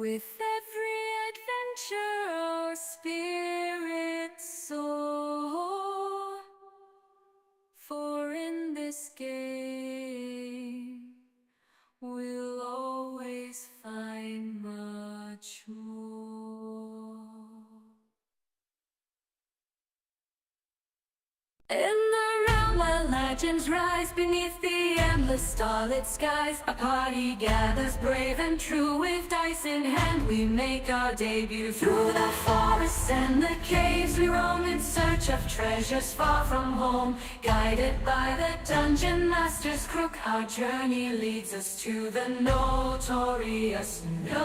With every adventure our spirits soar, for in this game we'll always find much more. In the realm where legends rise beneath the endless starlit skies, a party gathers brave and true. With dice in hand we make our debut. Through the forests and the caves we roam in search of treasures far from home. Guided by the Dungeon Master's crook, our journey leads us to the notorious Nook.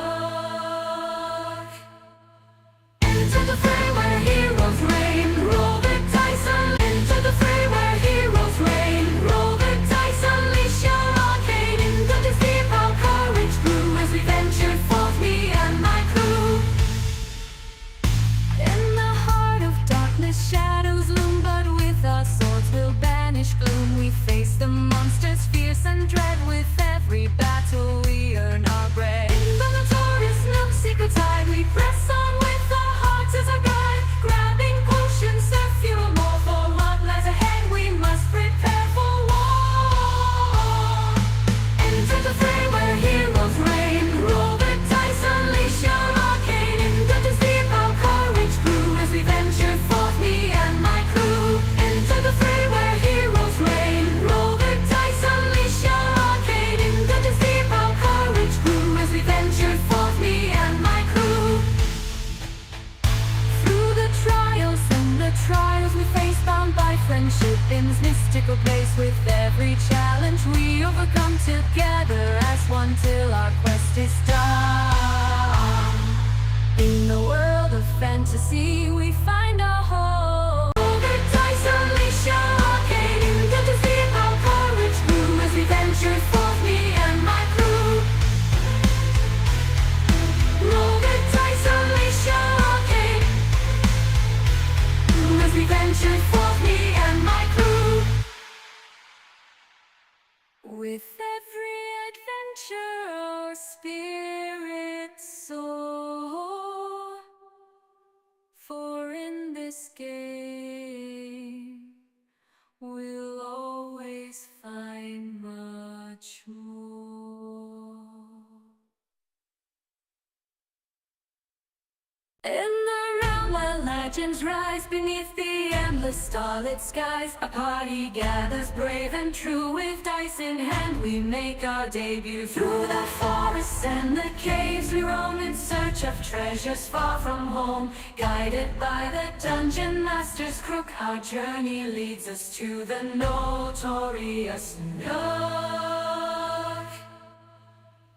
Into the fray where heroes reign, roll the dice and into the fray where heroes reign, roll the dice, unleash your arcane. In the deep our courage grew as we ventured forth, me and my crew. In the heart of darkness shadows loom, but with our swords we'll banish gloom. We face the monsters fierce and dread, with every battle we earn our bread. In the notorious Nook secret tide we press on, with our hearts as our guide, grabbing potions that fuel more. For what lies ahead we must prepare for war. Enter the fray where heroes reign, roll the dice, unleash your arcane. In the deep our courage grew as we ventured forth, me and my crew. Enter the fray where heroes reign, roll the dice, unleash your arcane. In the deep our courage grew as we ventured forth, me and my crew. Through the trials and the trials we face, bound by friendship in this mystical place. With every challenge we overcome together as one, till our quest is done. In the world of fantasy we find our home. Roll the dice, unleash your arcane. In the deep our courage grew as we ventured forth, me and my crew. Roll the dice, unleash your arcane. As we ventured forth, me and my crew. With every adventure our spirits soar, for in this game we'll always find much more. In the realm where legends rise beneath the endless starlit skies, a party gathers brave and true. With dice in hand we make our debut. Through the forests and the caves we roam in search of treasures far from home. Guided by the Dungeon Master's crook, our journey leads us to the notorious Nook.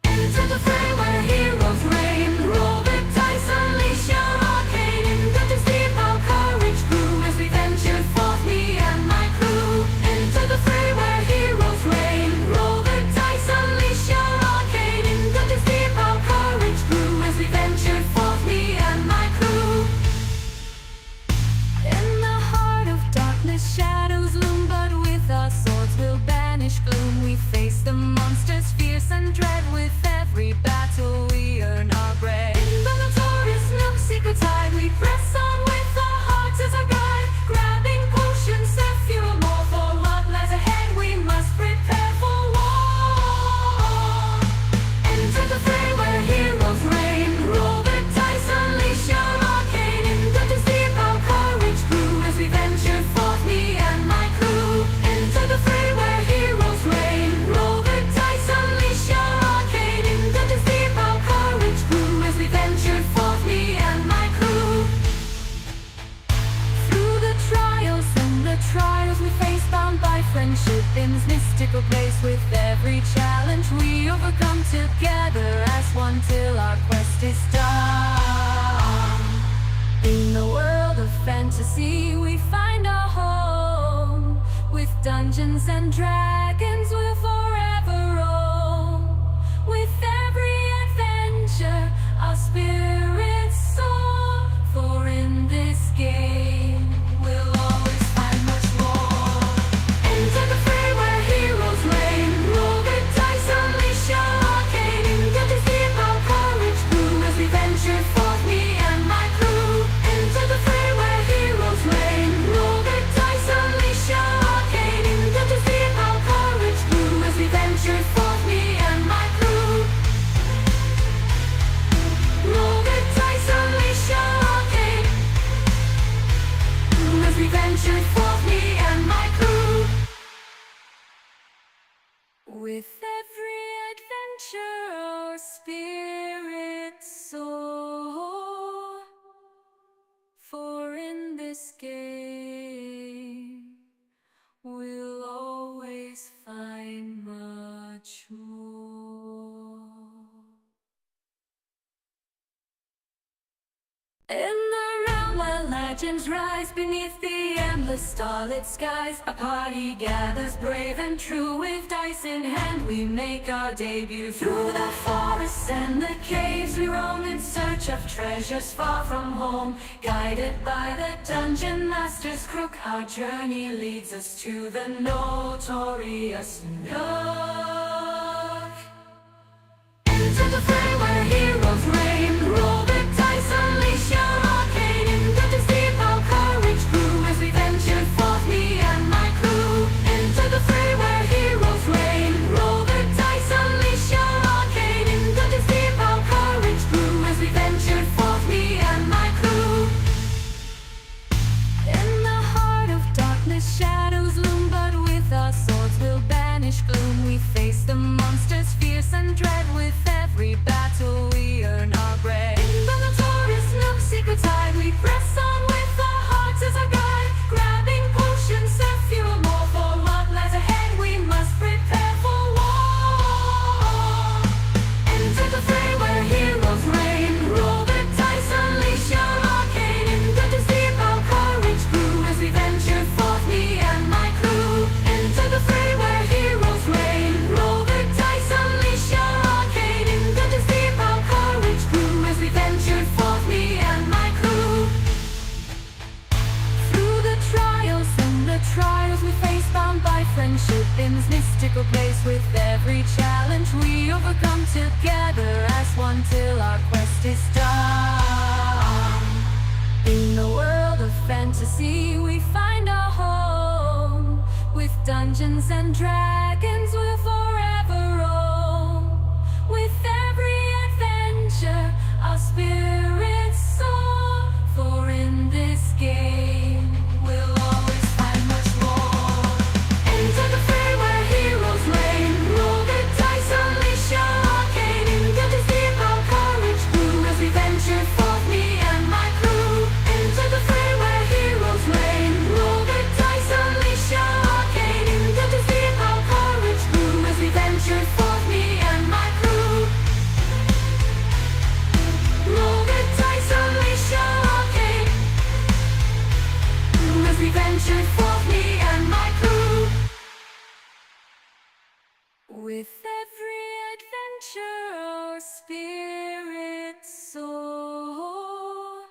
Enter the fray where heroes reign, roll the dice, unleash your arcane. In the deep our courage grew as we ventured forth, me and my crew. Enter the fray where heroes reign, roll the dice, unleash your arcane. In the deep our courage grew as we ventured forth, me and my crew. In the heart of darkness shadows loom, but with our swords we'll banish gloom. We face the monsters fierce and dread, with every battle we earn our bread. In the notorious Nook secret tide we press on, with our hearts as our guide, grabbing potions that fuel more. For what lies ahead we must prepare for war. Enter the fray where heroes reign, roll the dice, unleash your arcane. In the deep our courage grew as we ventured forth, me and my crew. Enter the fray where heroes reign, roll the dice, unleash your arcane. In the deep our courage grew as we ventured forth, me and my crew. Through the trials and the trials we face, bound by friendship in this mystical place. With every challenge we overcome together as one, till our quest is done. In the world of fantasy we find our home. With Dungeons and Dragons we'll forever roam. With every adventure our spirits soar, for in this game we'll always find much more. Enter the fray where heroes reign, roll the dice, unleash your arcane. In the deep our courage grew as we With every adventure our spirits soar, for in this game we'll always find much more. In the realm where legends rise beneath the endless starlit skies, a party gathers brave and true. With dice in hand we make our debut. Through the forests and the caves we roam in search of treasures far from home. Guided by the dungeon master's crook, our journey leads us to the notorious Nook. Enter the fray where heroes reign. Roll the dice, unleash your arcane. In Dungeon's deep our courage grew as we ventured forth, me and my crew. Enter the fray where heroes reign. Roll the dice, unleash your arcane. In Dungeon's deep our courage grew as we ventured forth, me and my crew. In the heart of darkness shadows loom, but with our swords we'll banish gloom. We face the monsters fierce and dread. With every battle we earn our bread. In the notorious Nook secret tide we press on with our hearts as our guide. Grabbing potions that fuel more, for what lies ahead we must prepare for war. Enter the fray where heroes reign. Roll the dice, unleash your arcane. In Dungeon's deep our courage grew as we ventured forth, me and my crew. Enter the fray where heroes reign. Roll the dice, unleash your arcane. In Dungeon's deep our courage grew as we ventured forth, me and my crew. Through the trials and the trials we face, bound by friendship in this mystical place. With every challenge we overcome together as one till our quest is done. In the world of fantasy we find our home. With Dungeons and Dragons we'll forever roam. With every adventure our spirits soar, for in this game we'll always find much more. Enter the fray where heroes reign. Roll the dice, unleash your arcane. In Dungeon's deep our courage grew as we ventured forth, me and my crew. Enter the fray where heroes reign. Roll the dice, unleash your arcane. In Dungeon's deep our courage grew as we ventured forth, me and my crew. Roll the dice, unleash your arcane. As we ventured forth, me and my crew. With every adventure our spirits soar,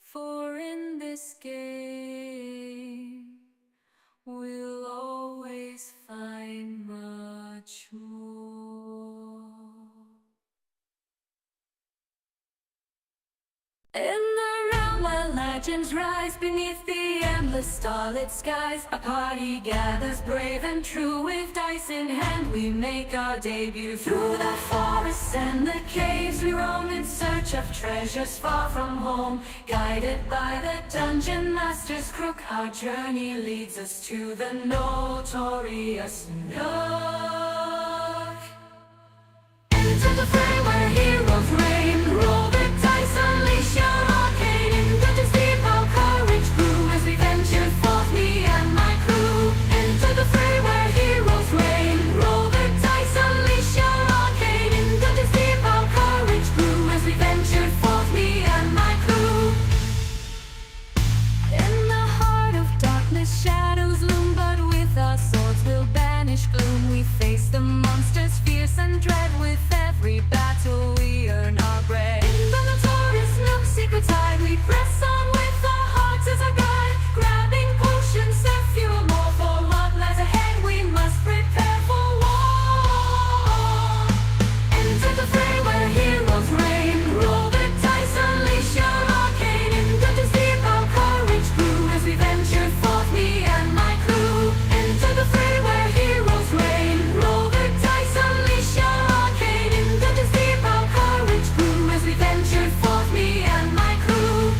for in this game we'll always find much more. In the realm where legends rise beneath the endless starlit skies, a party gathers brave and true. With dice in hand we make our debut. Through the forests and the caves we roam in search of treasures far from home. Guided by the dungeon master's crook, our journey leads us to the notorious Nook. Enter the fray where heroes reign. Roll the dice, unleash your arcane. In Dungeon's deep our courage grew as we ventured forth, me and my crew. Enter the fray where heroes reign. Roll the dice, unleash your arcane. In Dungeon's deep our courage grew as we ventured forth, me and my crew. In the heart of darkness shadows loom, but with our swords we'll banish gloom. We face the monsters fierce and dread. With every battle we earn our bread. In the notorious Nook secret tide we press on with our hearts as our guide. Grabbing potions that fuel more, for what lies ahead we must prepare for war. Enter the fray where heroes reign. Roll the dice, unleash your arcane. In Dungeon's deep our courage grew as we ventured forth, me and my crew. Enter the fray where heroes reign. Roll the dice, unleash your arcane. In Dungeon's deep our courage grew as we ventured forth, me and my crew.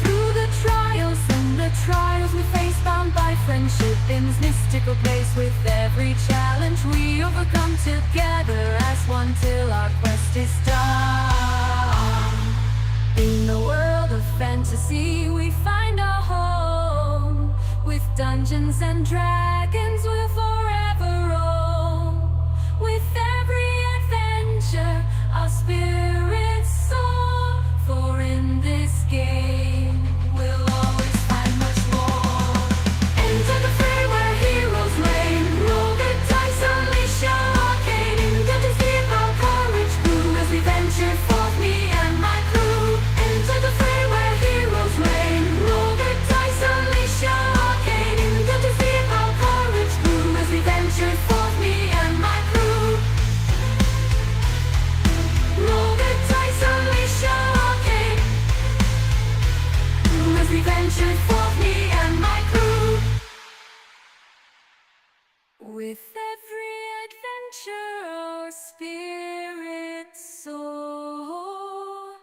Through the trials and the trials we face, bound by friendship in this mystical place. With every challenge we overcome together as one till our quest is done. In the world of fantasy we find our home. With Dungeons and Dragons we'll forever roam. With every adventure our spirits soar. For in this game we'll always find much more. Enter the fray where heroes reign. Roll the dice, unleash your arcane. In Dungeons deep our courage grew as we ventured forth, me and my crew. Enter the fray where heroes reign. Roll the dice, unleash your arcane. In Dungeons deep our courage grew as we ventured forth, me and my crew. Roll the dice, unleash your arcane. As we ventured forth, me and my crew. With every adventure our spirits soar.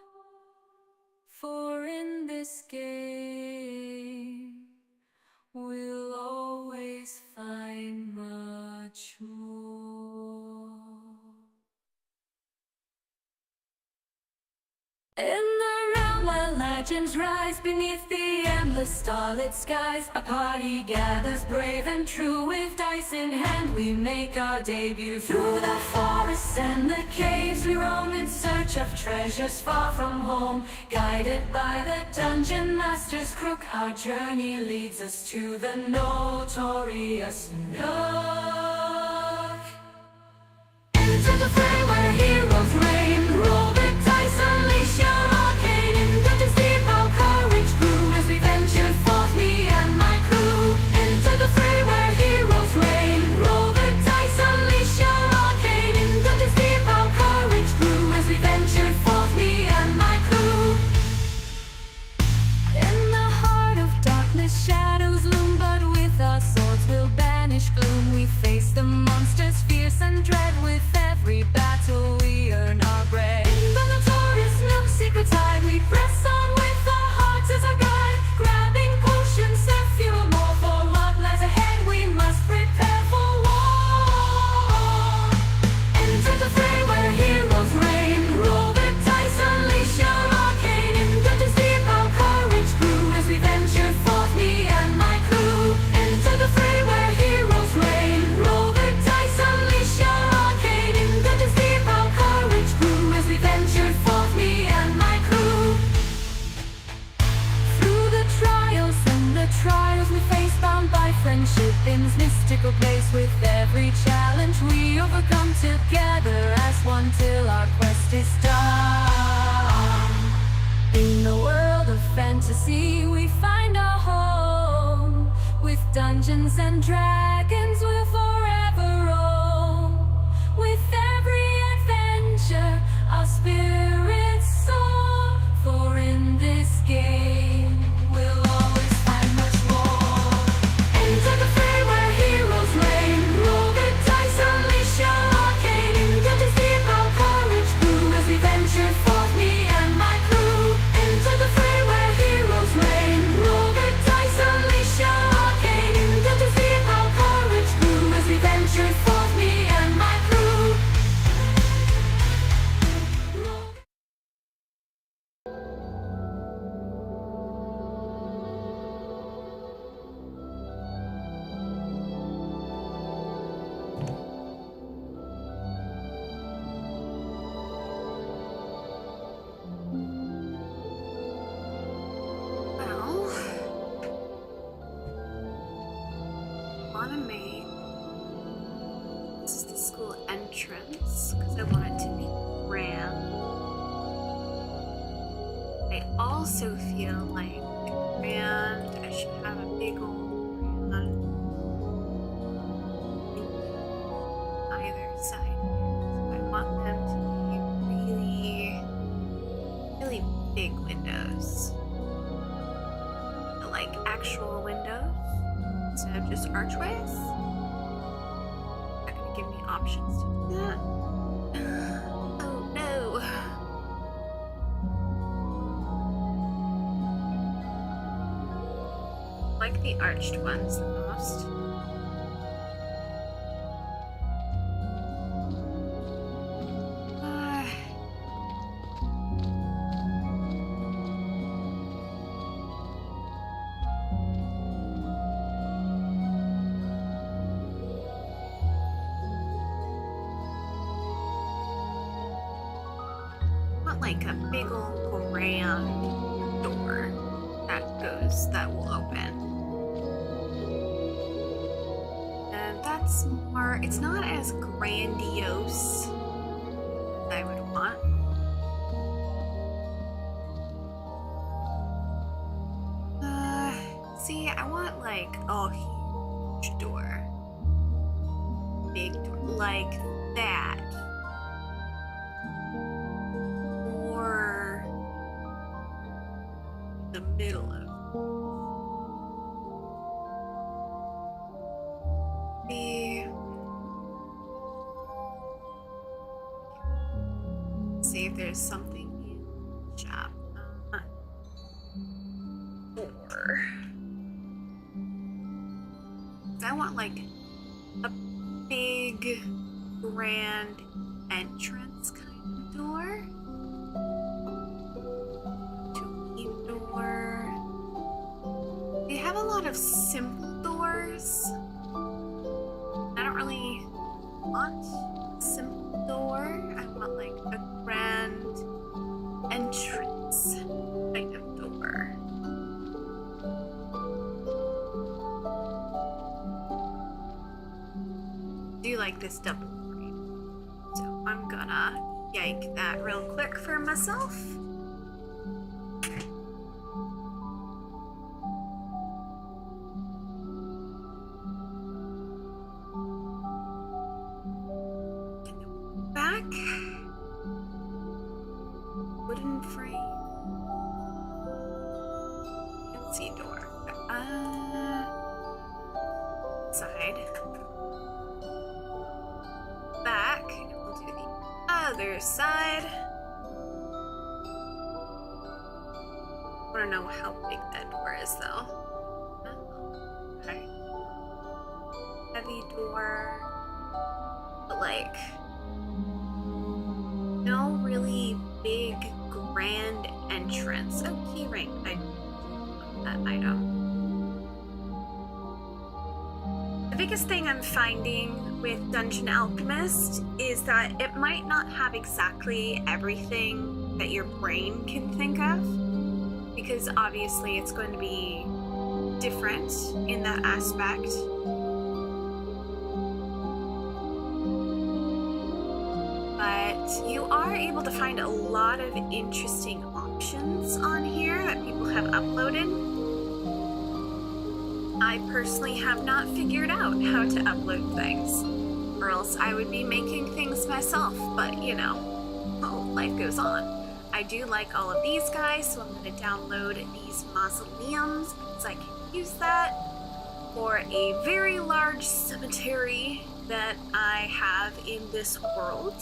For in this game we'll always find much more. In the realm where legends rise beneath the endless starlit skies, a party gathers brave and true. With dice in hand we make our debut. Through the forests and the caves we roam in search of treasures far from home. Guided by the dungeon master's crook, our journey leads us to the notorious Nook. Enter the fray where heroes reign. Roll the dice, unleash your arcane. In Dungeons deep our courage grew as we ventured forth, me and my crew. Enter the fray where heroes reign. Roll the dice, unleash your arcane. In Dungeons deep our courage grew as we ventured forth, me and my crew. In the heart of darkness shadows loom, but with our swords we'll banish gloom. We face the monsters fierce and dread. With every battle we earn our bread. In the notorious Nook secret tide we press on with our hearts as our guide. Grabbing potions that fuel more, for what lies ahead we must prepare for war. Enter the fray where heroes reign. Roll the dice, unleash your arcane. In Dungeons deep our courage grew as we ventured forth, me and my crew. Enter the fray where heroes reign. Roll the dice, unleash your arcane. In Dungeons deep our courage grew as we ventured forth, me and my crew. Through the trials and the trials we face, bound by friendship in this mystical place. With every challenge we overcome together as one till our quest is done. In the world of fantasy we find our home. With Dungeons and Dragons we'll forever roam. With every adventure our spirits soar. For in this game we'll always find much more. Enter the fray where heroes reign. Roll the dice, unleash your arcane. In Dungeons deep our courage grew as we ventured forth, me and my crew. Enter the fray where heroes reign. Roll the dice, unleash your arcane. In Dungeons deep our courage grew as we ventured forth, me and my crew. Well, automate. This is the school entrance because I want it to be grand. I also feel like grand. I should have a big old grand either side here. So I want them to be really big windows. Like actual windows instead of just archways. They're gonna give me options to do that. Oh no. I like the arched ones the most. want like a big old grand door that will open. And that's more, it's not as grandiose as I would want. See, I want like a huge door. Big door. Like that. Or the middle of see if there's something in the shop. Or I want like a big grand entrance kind of door. Two door. They have a lot of simple doors. I don't really want a simple door. I want like a grand entrance kind of door. I do like this double frame, so I'm gonna yank that real quick for myself. Back wooden frame. Let's see, door. Side. Back, and we'll do the other side. I want to know how big that door is, though. Okay. Heavy door, but like no really big grand entrance. Oh, key ring. I love that item. The biggest thing I'm finding with Dungeon Alchemist is that it might not have exactly everything that your brain can think of, because obviously it's going to be different in that aspect. But you are able to find a lot of interesting options on here that people have uploaded. I personally have not figured out how to upload things, or else I would be making things myself, but you know, life goes on. I do like all of these guys, so I'm going to download these mausoleums because I can use that for a very large cemetery that I have in this world.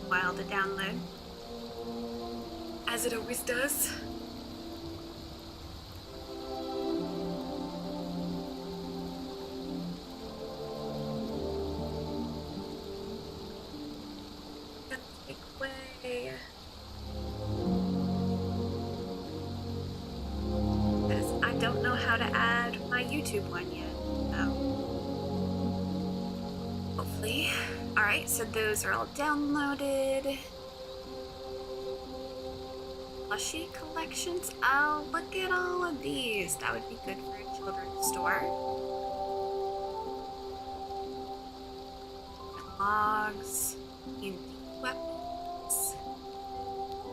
While to download, as it always does. I don't know how to add my YouTube one yet. Hopefully. Alright, so those are all downloaded. Plushie collections. Oh, look at all of these. That would be good for a children's store. Logs, indie weapons,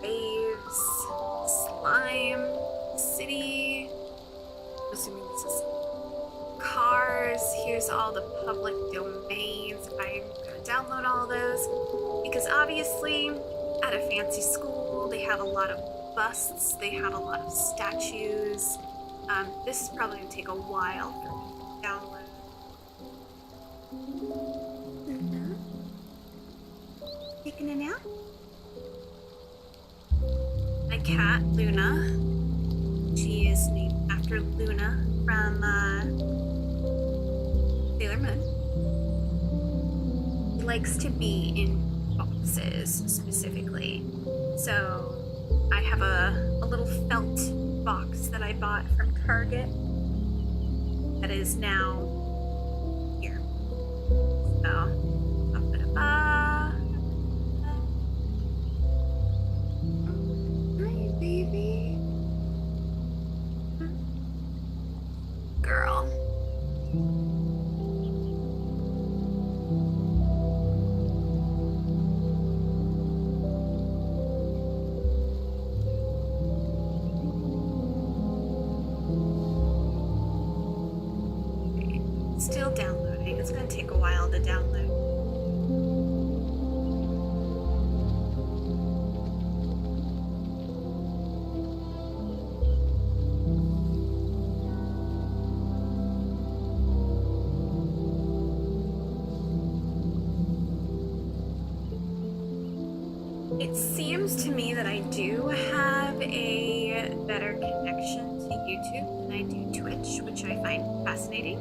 waves, slime, city. I'm assuming this is cars. Here's all the public domains. I'm gonna download all those because obviously at a fancy school they have a lot of busts, they have a lot of statues. This is probably gonna take a while for me to download. Taking a nap? My cat, Luna. She is named after Luna from Sailor Moon. She likes to be in boxes specifically. So I have a little felt box that I bought from Target that is now here. So I'll put it up. downloading. It's gonna take a while to download. It seems to me that I do have a better connection to YouTube than I do Twitch, which I find fascinating.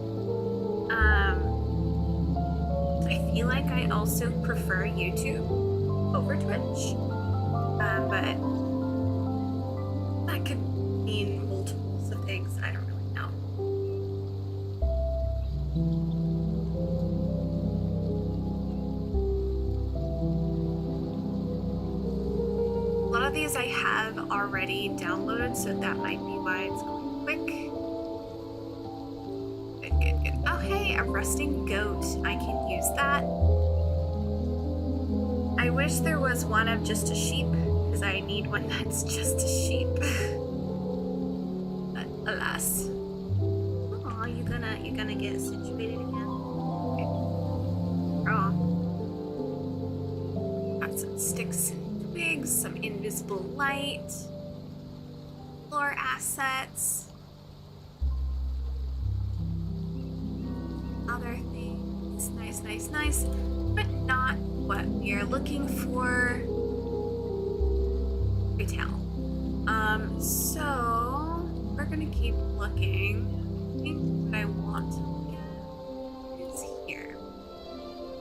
I feel like I also prefer YouTube over Twitch, but that could mean multiples of things. I don't really know. A lot of these I have already downloaded, so that might be why it's going quick. Good. Oh, hey, a rusting goat. I can use that. I wish there was one of just a sheep, because I need one that's just a sheep. But alas. Aw, you gonna get situated again? Okay. Oh. Got some sticks and twigs, some invisible light, floor assets. Other things, nice, but not what we are looking for. Retail. So we're gonna keep looking. I think what I want to look at is here,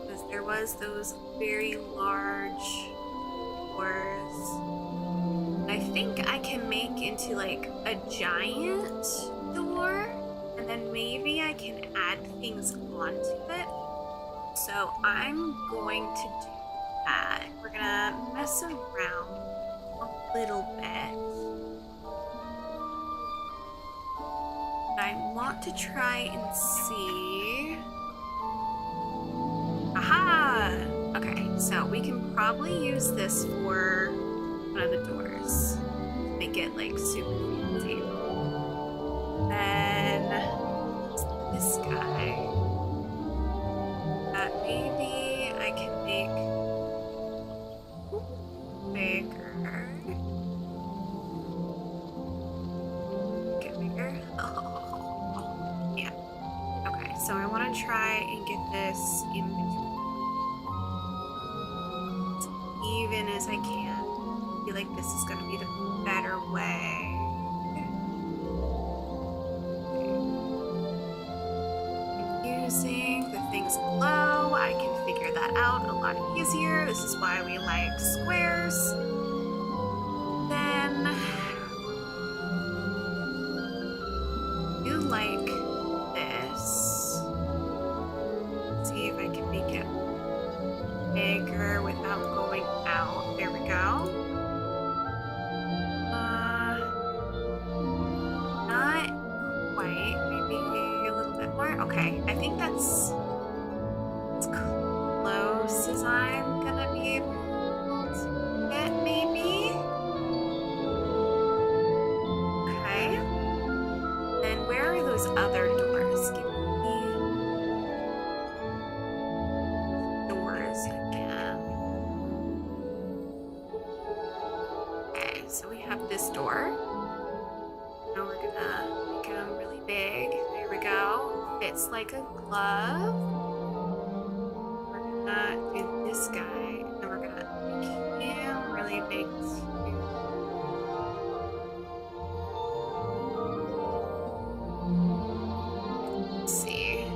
because there was those very large doors. I think I can make into like a giant door. And then maybe I can add things onto it. So I'm going to do that. We're gonna mess around a little bit. I want to try and see. Aha! Okay, so we can probably use this for one of the doors. Make it like super fancy. Then this guy. Maybe I can make bigger. Get bigger. Oh, yeah. Okay, so I want to try and get this in between as even as I can. I feel like this is going to be the better way. Using the things below, I can figure that out a lot easier. This is why we like squares. Then you like this. Let's see if I can make it bigger without going out. There we go. Not quite. Maybe a little bit more. Okay, I think that's as close as I'm gonna be able to get, maybe. Okay. Then where are those other doors? Give me doors again. Okay, so we have this door. Now we're gonna make them really big. There we go. Fits like a glove. We're gonna do this guy, and then we're gonna make him really big too. Let's see.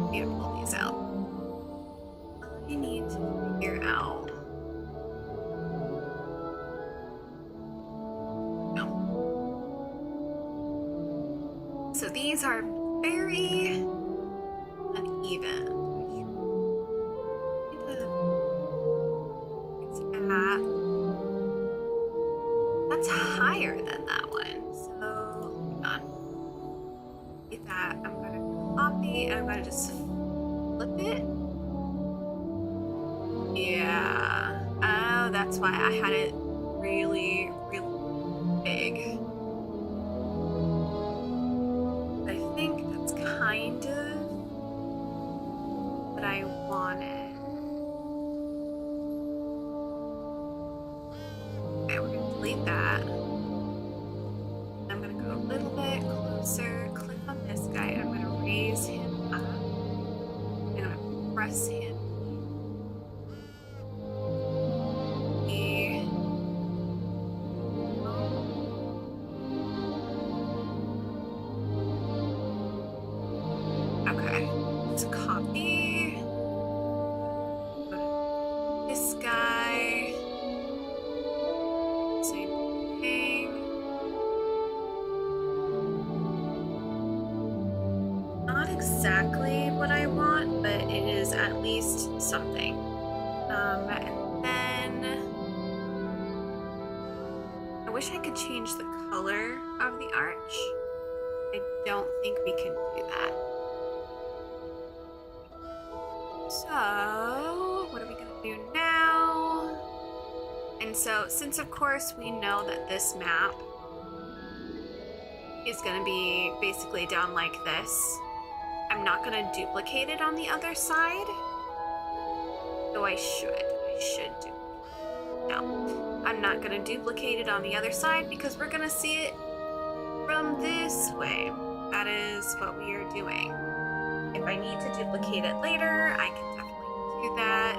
Maybe pull these out. I need to figure out. So these are very uneven. That's higher than that one. So hang on. Get that. I'm gonna copy and I'm gonna just flip it. Yeah. Oh, that's why I had it really on it. Okay, we're gonna delete that. I'm gonna go a little bit closer, click on this guy, and I'm gonna raise him up. I'm gonna press him. Okay, let's copy. This guy. Same thing. Not exactly what I want, but it is at least something. And then I wish I could change the color of the arch. I don't think we can do that. So, what are we gonna do now? And so, since of course we know that this map is gonna be basically down like this, I'm not gonna duplicate it on the other side. Though I should do. No, I'm not gonna duplicate it on the other side because we're gonna see it from this way. That is what we are doing. If I need to duplicate it later, I can definitely do that.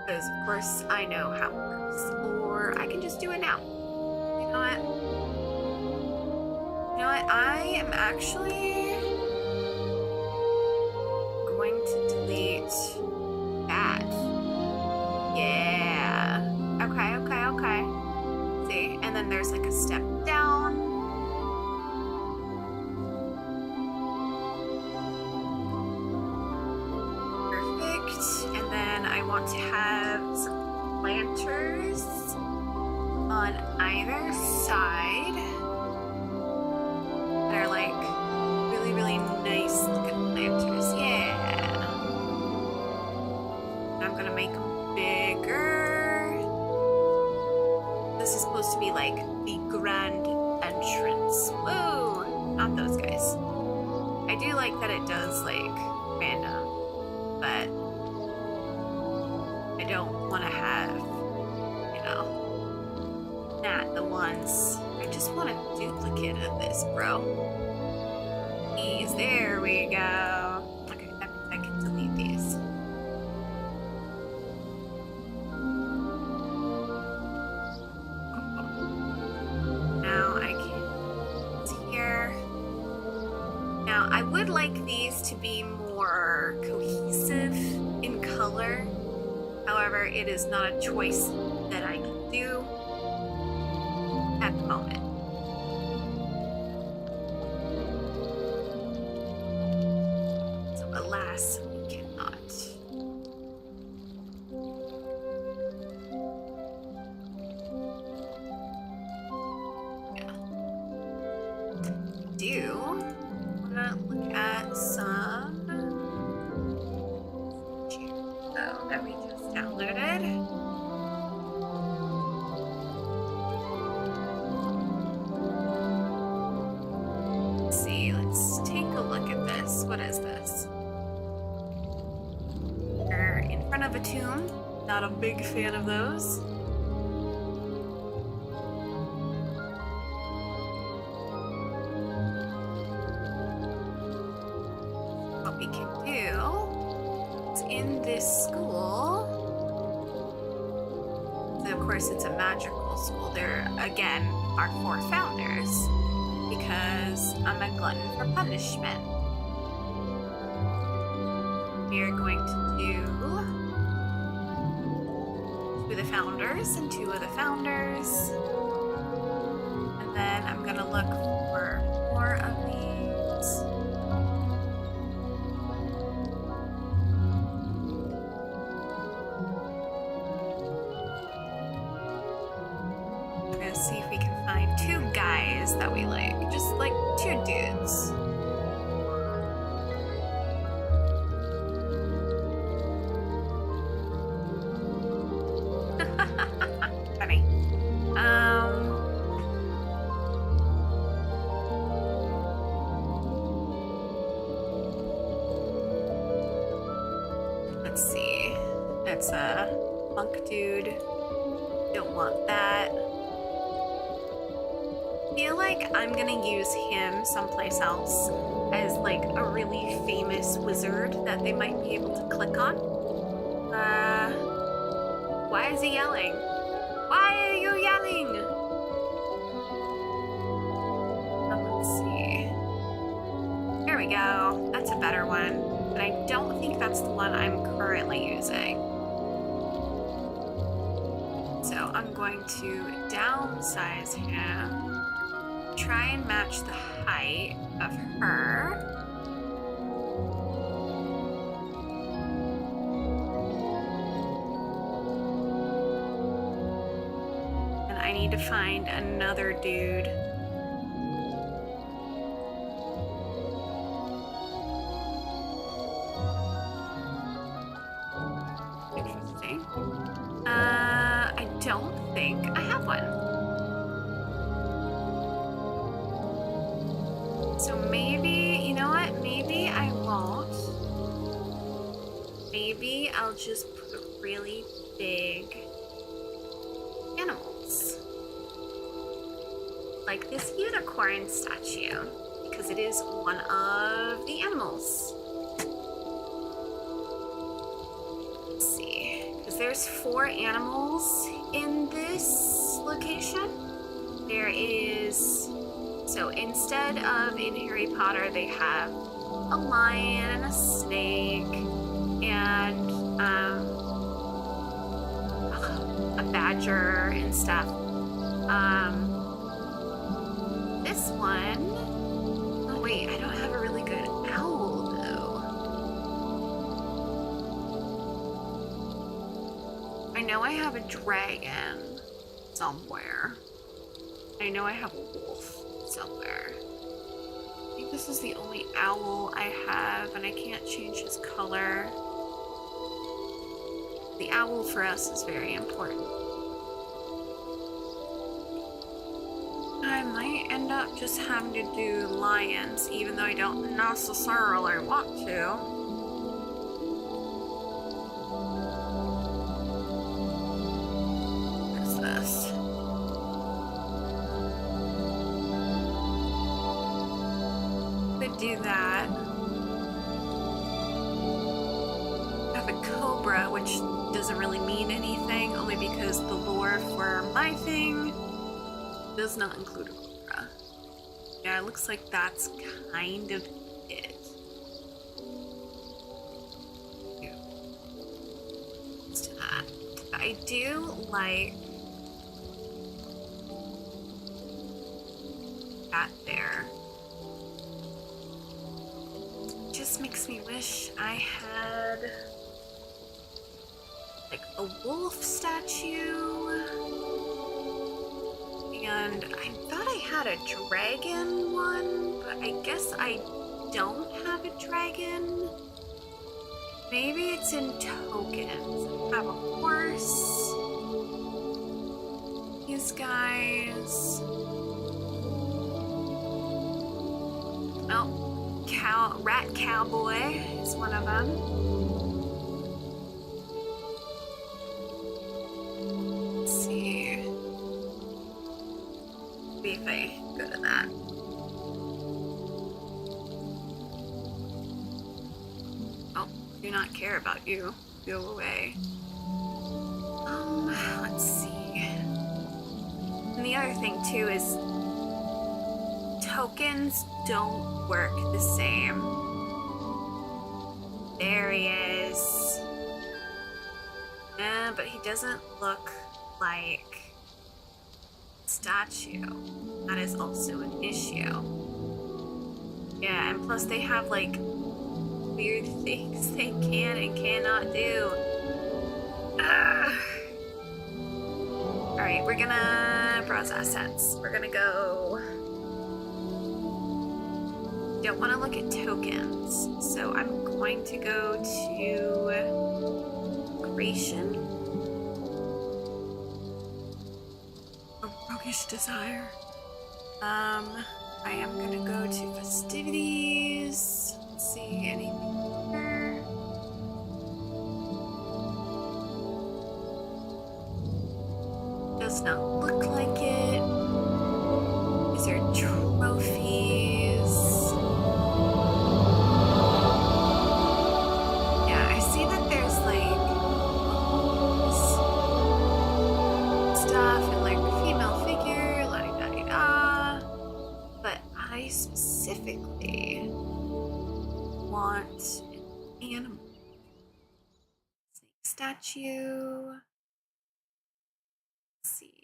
Because of course I know how it works. Or I can just do it now. You know what? You know what? I am actually going to delete that. Yeah. Okay. See, and then there's like a step down. Perfect. And then I want to have some planters on either side that are like really, really nice looking planters. Yeah. And I'm gonna make them bigger. This is supposed to be like the grand entrance. Whoa! Not those guys. I do like that it does like random, but I don't want to have, you know, not the ones. I just want a duplicate of this, bro. Please, there we go. Okay, that means I can delete these. Now I can, it's here. Now I would like these to be more cohesive in color. However, it is not a choice that I can do at the moment. So alas, we cannot. Yeah. I'm gonna look at some that we just downloaded. Let's see, let's take a look at this. What is this? We're in front of a tomb. Not a big fan of those. What we can do is in this school. So of course it's a magical school. There again are 4 founders because I'm a glutton for punishment. We are going to do 2 of the founders and 2 of the founders. And then I'm gonna look for more of these. See if we can find 2 guys that we like. Just like 2 dudes. Funny. Let's see. That's a monk dude. Don't want that. I feel like I'm gonna use him someplace else as like a really famous wizard that they might be able to click on. Why is he yelling? Why are you yelling? Let's see. There we go. That's a better one. But I don't think that's the one I'm currently using. So I'm going to downsize him. Try and match the height of her. And I need to find another dude. Interesting. I don't think I have one. So maybe, you know what? Maybe I won't. Maybe I'll just put really big animals. Like this unicorn statue, because it is one of the animals. Let's see, because there's 4 animals in this location. There is... So instead of in Harry Potter, they have a lion and a snake and a badger and stuff. This one, oh wait, I don't have a really good owl though. I know I have a dragon somewhere. I know I have a wolf somewhere. I think this is the only owl I have, and I can't change his color. The owl for us is very important. I might end up just having to do lions, even though I don't necessarily want to. What's this? Do that. I have a cobra, which doesn't really mean anything, only because the lore for my thing does not include a cobra. Yeah, it looks like that's kind of it. Yeah. Let's do that. But I do like that there. Just makes me wish I had like a wolf statue, and I thought I had a dragon one, but I guess I don't have a dragon. Maybe it's in tokens. I have a horse. These guys. Oh. Rat Cowboy is one of them. Let's see. Maybe if I go to that. Oh, do not care about you. Go away. Let's see. And the other thing too is tokens don't work the same. There he is. But he doesn't look like a statue. That is also an issue. Yeah, and plus they have like weird things they can and cannot do. Alright, we're gonna browse assets. We're gonna go... Don't want to look at tokens, so I'm going to go to creation. A roguish desire. I am gonna go to festivities. Let's see anything here. Does not look like it. These are trophies. Yeah, I see that there's like stuff and like a female figure, la di da di da. But I specifically want an animal. Snake statue. Let's see.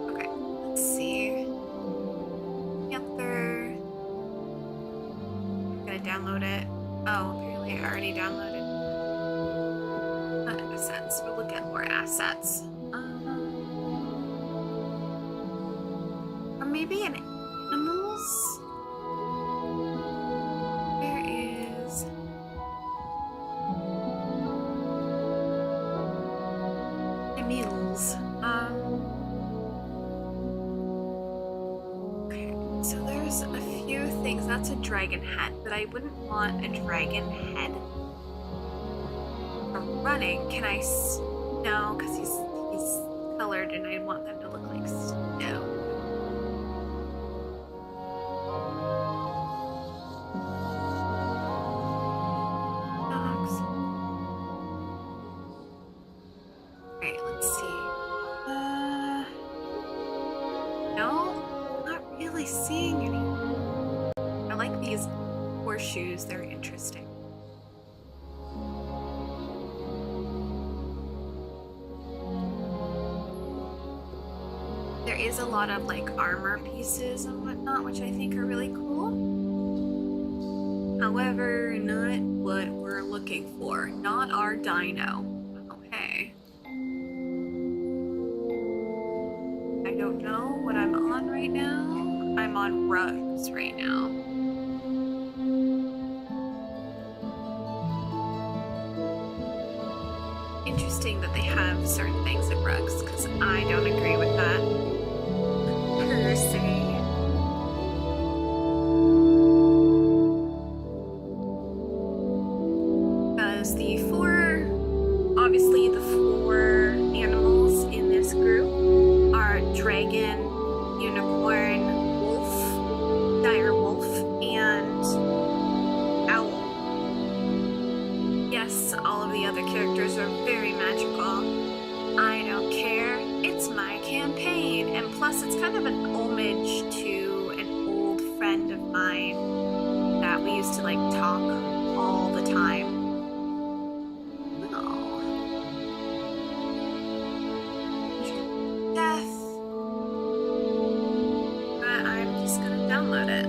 Okay, let's see. Panther. I'm gonna download it. Oh, apparently I already downloaded. That makes sense. We'll look at more assets. Or maybe an animals? Where is... Emils. Okay, so there's a few things. That's a dragon head, but I wouldn't want a dragon head. For running, can I... No, because he's colored and I want them to look like snow. Shoes, they're interesting. There is a lot of like armor pieces and whatnot, which I think are really cool. However, not what we're looking for. Not our dino. Okay. I don't know what I'm on right now. I'm on rugs right now. Interesting that they have certain things at rugs, because I don't agree with that per se. Because obviously the four animals in this group are dragon, unicorn, wolf, dire wolf, and owl. Yes, all of the other characters are very magical. I don't care. It's my campaign. And plus, it's kind of an homage to an old friend of mine that we used to like talk all the time. Oh. Death. But I'm just gonna download it.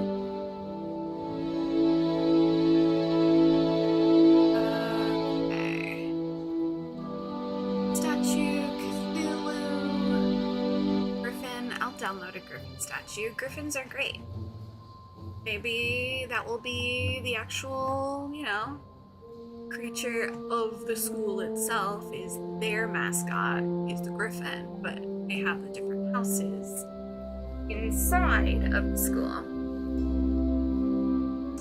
Download a griffin statue. Griffins are great. Maybe that will be the actual, you know, creature of the school itself is their mascot, is the griffin, but they have the different houses inside of the school.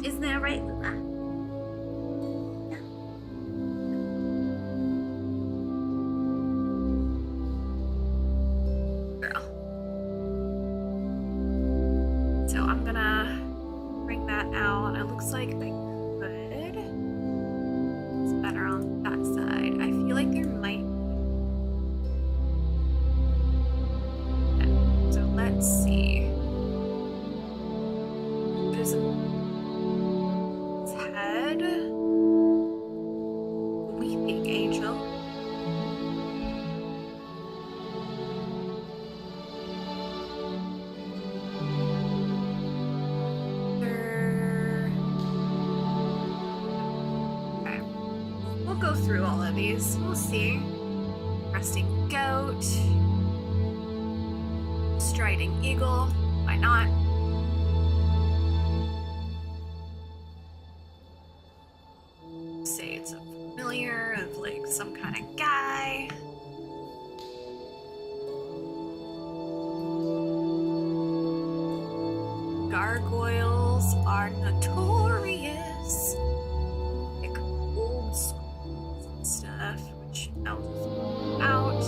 Isn't that right, Lula? Looks like I could. It's better on that side. I feel like there might. Okay, so let's see. There's its head. Weeping angel. Go through all of these. We'll see. Resting goat. Striding eagle. Why not? Say it's a familiar of like some kind of guy. Gargoyles are notorious. Like old schools and stuff, which I'll just out.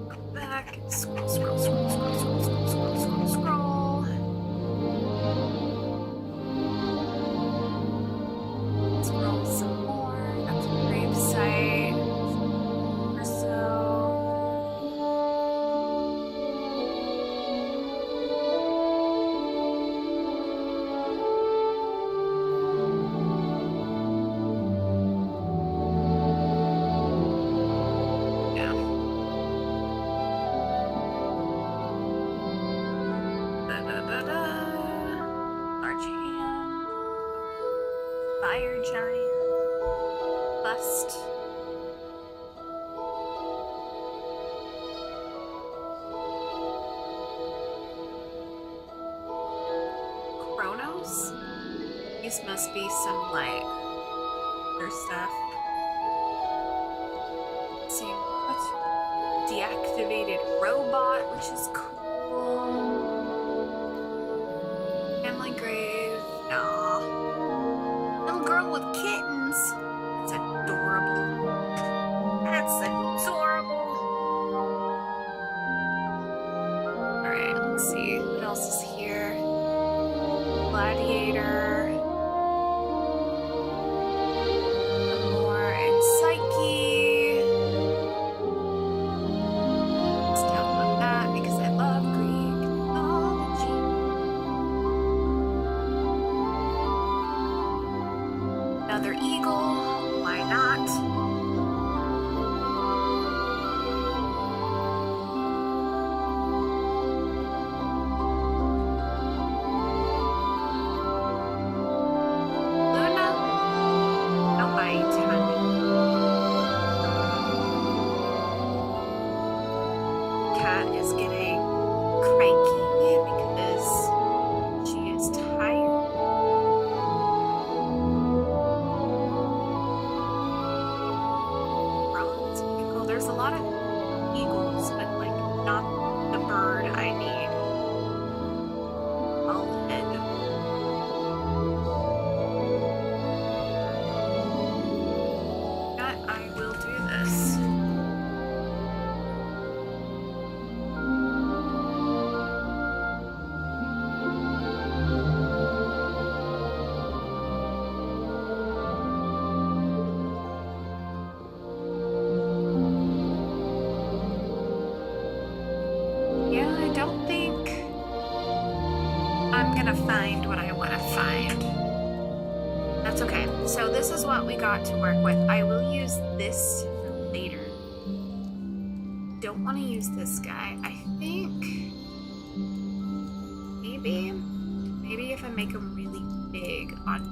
Go back and scroll, scroll, scroll, scroll, scroll, scroll, scroll, scroll, scroll. Scroll some more. That's a grave site. Or so. Yeah. Large hand. Fire giant. Bust. Chronos? These must be some, like, other stuff. Let's see what? Deactivated robot, which is cool. Family grave. Aw. Little girl with kittens. That's adorable. That's adorable. Alright, let's see. What else is here? Gladiator. More and Psyche. Let's download that because I love Greek mythology. Another eagle. Why not? Luna? No bite, honey. Cat is getting cranky because she is tired. Bronze eagle. There's a lot of eagles, but like not the bird I need. Owl head. I will do this. Yeah, I don't think I'm gonna find what I want to find. That's okay. So this is what we got to work with. I will use this for later. Don't want to use this guy. I think maybe if I make him really big on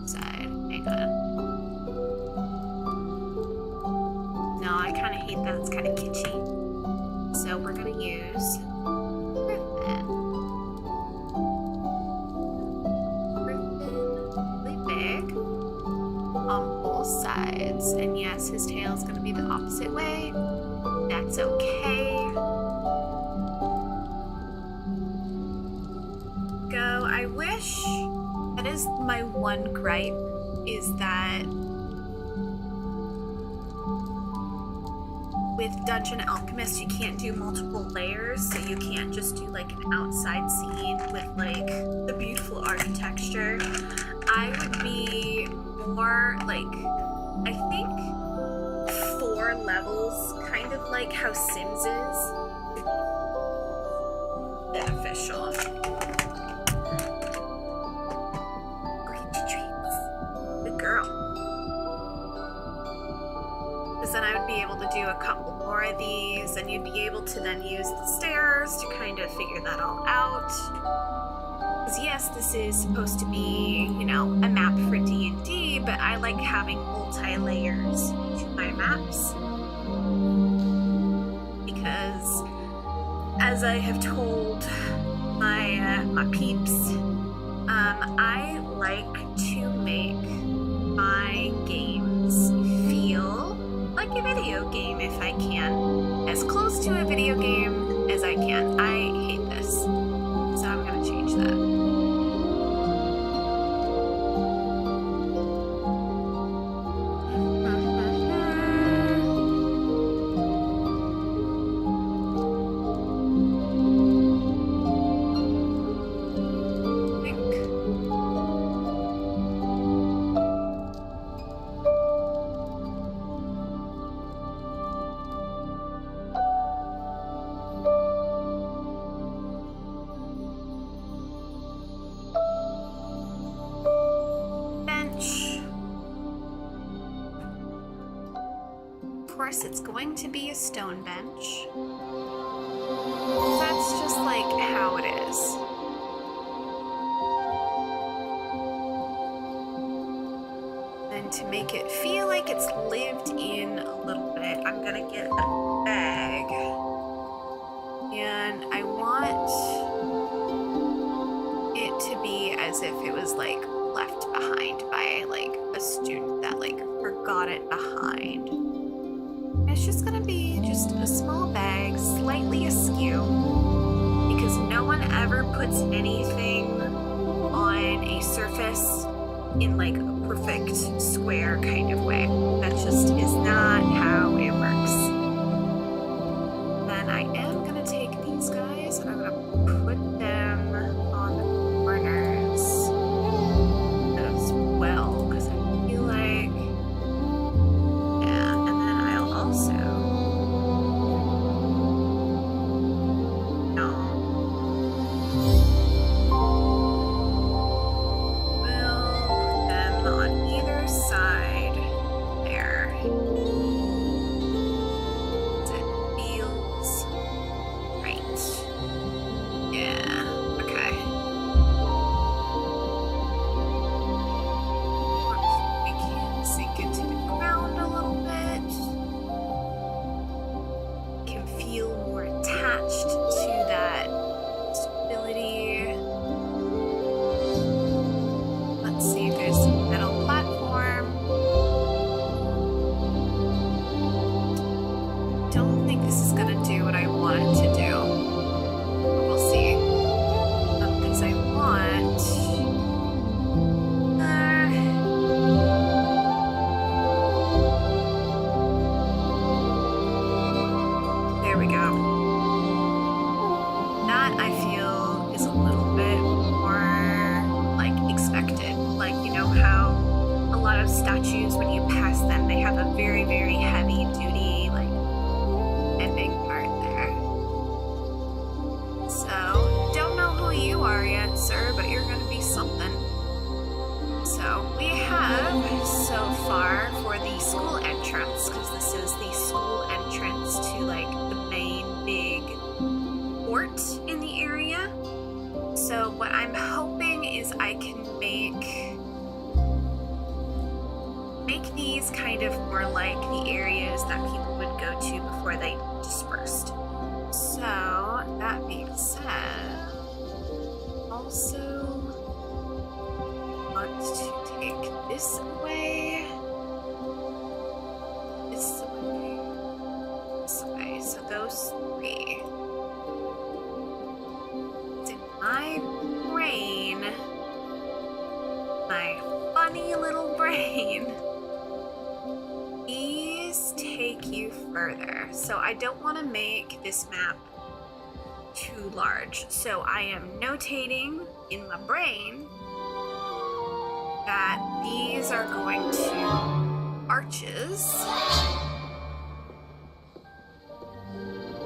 each side. Hang on. No, I kind of hate that. It's kind of kitschy. So we're gonna use Griffin. Really big on both sides. And yes, his tail is gonna be the opposite way. That's okay. Go. I wish, that is my one gripe, is that with Dungeon Alchemist, you can't do multiple layers, so you can't just do like an outside scene with like the beautiful architecture. I would be more like, I think 4 levels, kind of like how Sims is, beneficial. Great treats. Good girl. Because then I would be able to do a couple more of these, and you'd be able to then use the stairs to kind of figure that all out. Because yes, this is supposed to be, you know, a map for D&D, but I like having multi-layers to my maps. Because, as I have told my peeps, I like to make my games feel game if I can. As close to a video game as I can. I hate this. So I'm gonna change that. It's going to be a stone bench. That's just like how it is. And to make it feel like it's lived in a little bit, I'm gonna get a bag. And I want it to be as if it was like left behind by like a student that like forgot it behind. It's just gonna be just a small bag, slightly askew, because no one ever puts anything on a surface in like a perfect square kind of way. That just is not how it works. Then I am gonna take these guys and I'm gonna put them on the corners as well, because I feel like statues, when you pass them, they have a very, very heavy duty, like, ending part there. So, don't know who you are yet, sir, but you're gonna be something. So, we have, so far, for the school entrance, because this is the school entrance to, like, the main big fort in the area. So, what I'm hoping is I can make these kind of more like the areas that people would go to before they dispersed. So, that being said, also want to take this away, this away, this away. So those three. It's in my brain, my funny little brain. These take you further. So I don't want to make this map too large. So I am notating in my brain that these are going to arches.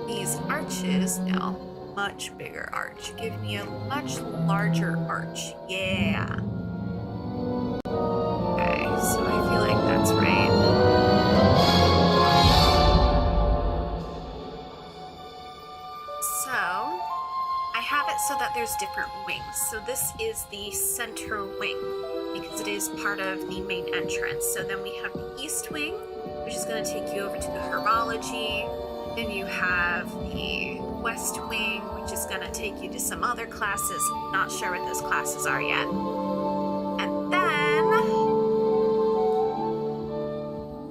These arches, now, much bigger arch. Give me a much larger arch. Yeah. Okay, so I feel like that's right. So that there's different wings. So this is the center wing because it is part of the main entrance. So then we have the east wing, which is going to take you over to the herbology. Then you have the west wing, which is going to take you to some other classes. Not sure what those classes are yet. And then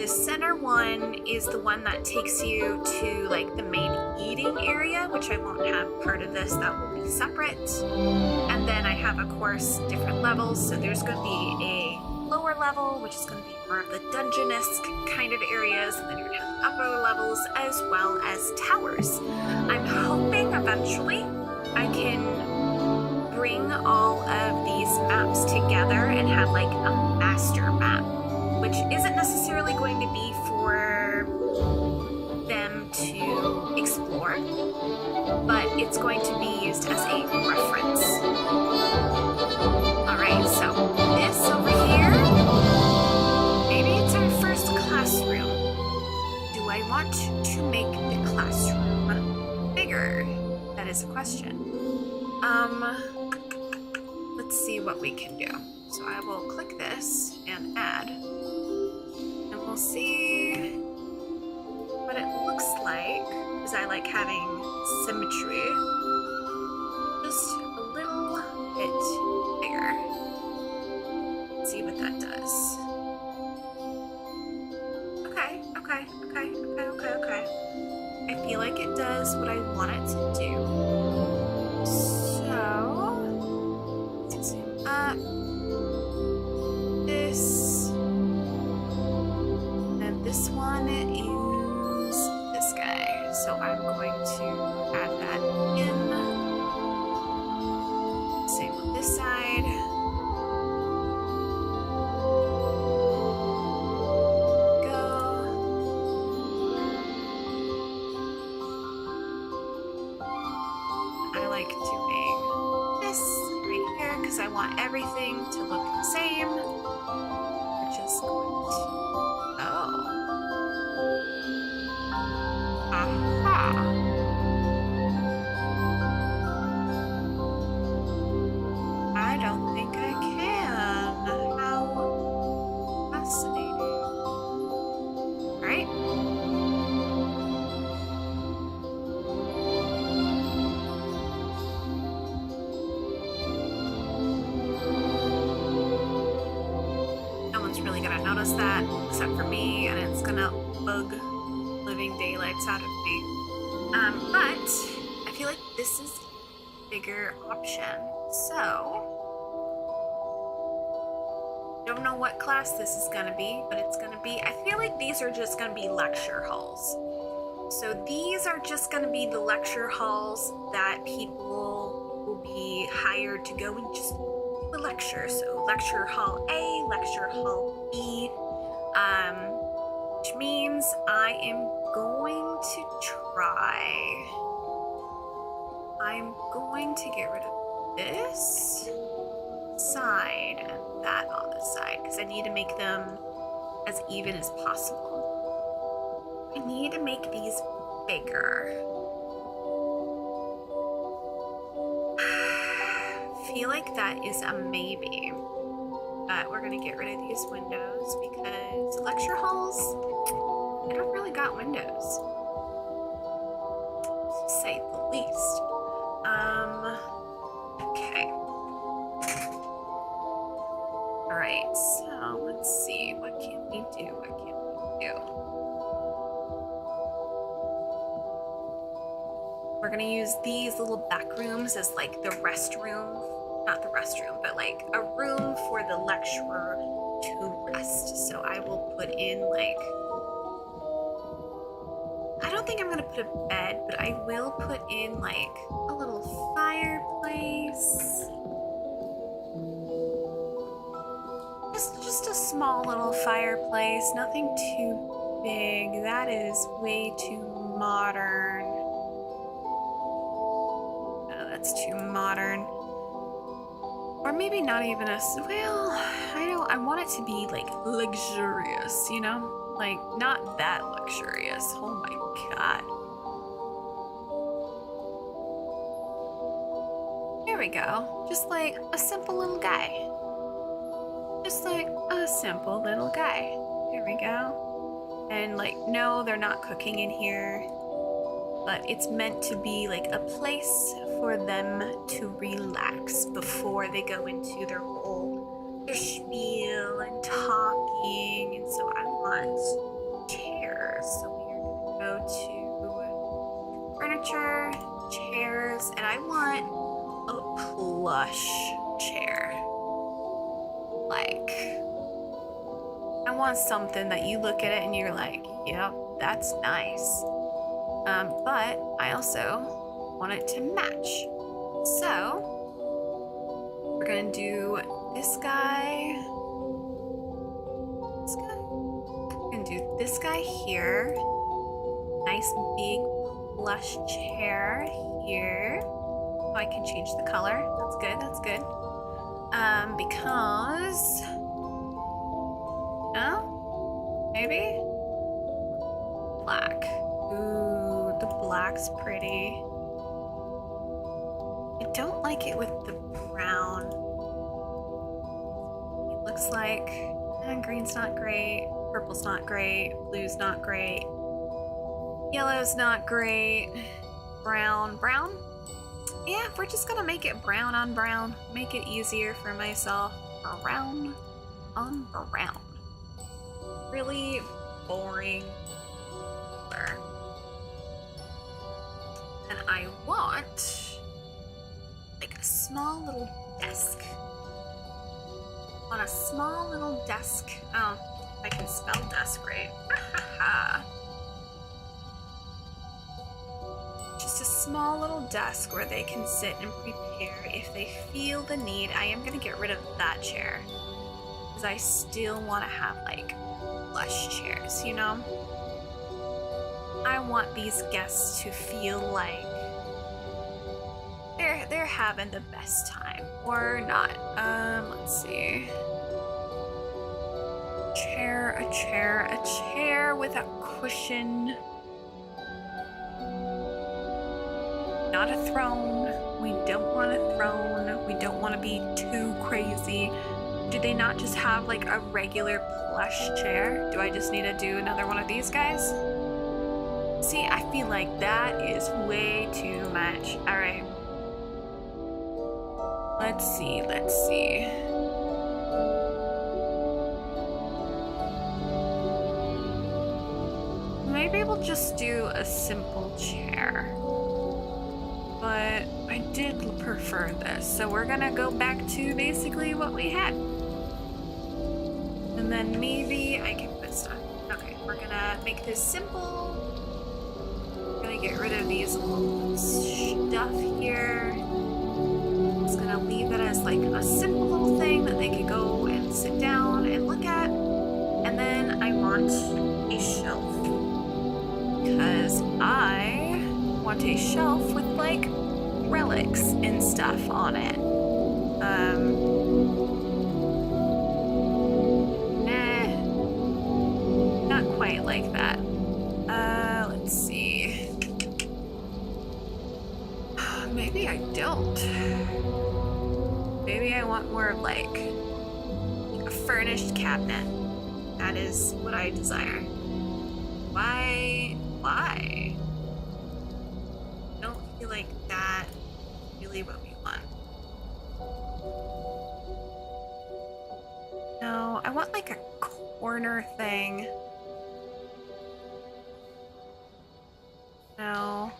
the center one is the one that takes you to like the main eating area, which I won't have part of this, that will be separate. And then I have, of course, different levels. So there's going to be a lower level, which is going to be more of the dungeon-esque kind of areas, and then you're going to have the upper levels as well as towers. I'm hoping eventually I can bring all of these maps together and have like a master map, which isn't necessarily going to be for them to explore, but it's going to be used as a reference. Alright, so this over here, maybe it's our first classroom. Do I want to make the classroom bigger? That is a question. Let's see what we can do. So I will click this and add, and we'll see what it looks like, because I like having symmetry just a little bit bigger. Let's see what that does. Okay. I feel like it does what I want it to do. So let's zoom up. This, and this one is this guy. So I'm going to add that in. Same on this side. I want everything to look the same. We're just going to... Oh. Aha. I don't think I can. How fascinating. Right? That except for me, and it's gonna bug living daylights out of me. But I feel like this is a bigger option. So don't know what class this is gonna be, but it's gonna be, I feel like these are just gonna be lecture halls. So these are just gonna be the lecture halls that people will be hired to go and just the lecture. So lecture hall A, lecture hall B, which means I am going to get rid of this side and that on the side, because I need to make them as even as possible. I need to make these bigger. I feel like that is a maybe, but we're gonna get rid of these windows because lecture halls, they don't really got windows, to say the least. Okay. All right, so let's see, what can we do? We're gonna use these little back rooms as like the restroom. Not the restroom, but like a room for the lecturer to rest. So I will put in like, I don't think I'm gonna put a bed, but I will put in like a little fireplace. Just a small little fireplace, nothing too big. That is way too modern. Oh, that's too modern. Or maybe not even a, well, I want it to be like luxurious, you know? Like not that luxurious. Oh my God. There we go. Just like a simple little guy. Just like a simple little guy. There we go. And like, no, they're not cooking in here, but it's meant to be like a place for them to relax before they go into their whole their spiel and talking, and so I want chairs. So we are gonna go to furniture, chairs, and I want a plush chair. Like, I want something that you look at it and you're like, yep, that's nice. But I also want it to match. So we're gonna do this guy. We're gonna do this guy here. Nice big plush chair here. Oh, I can change the color. That's good. That's good. Because no, maybe black. Ooh, the black's pretty. I don't like it with the brown. It looks like green's not great, purple's not great, blue's not great, yellow's not great, brown. Yeah, we're just gonna make it brown on brown. Make it easier for myself. Brown on brown. Really boring color. And I want like a small little desk. On a small little desk. Oh, if I can spell desk right. Just a small little desk where they can sit and prepare if they feel the need. I am gonna get rid of that chair because I still want to have like plush chairs, you know? I want these guests to feel like they're having the best time or not. Let's see. A chair with a cushion. Not a throne. We don't want a throne. We don't want to be too crazy. Do they not just have like a regular plush chair? Do I just need to do another one of these guys? See, I feel like that is way too much. All right. Let's see. Maybe we'll just do a simple chair. But I did prefer this, so we're gonna go back to basically what we had. And then maybe I can put stuff. Okay, we're gonna make this simple. We're gonna get rid of these little stuff here. Just gonna leave it as like a simple little thing that they could go and sit down and look at. And then I want a shelf. Because I want a shelf with like relics and stuff on it. Not quite like that. Let's see. Maybe I don't. Maybe I want more of like a furnished cabinet. That is what I desire. Why? I don't feel like that really what we want. No, I want like a corner thing. No.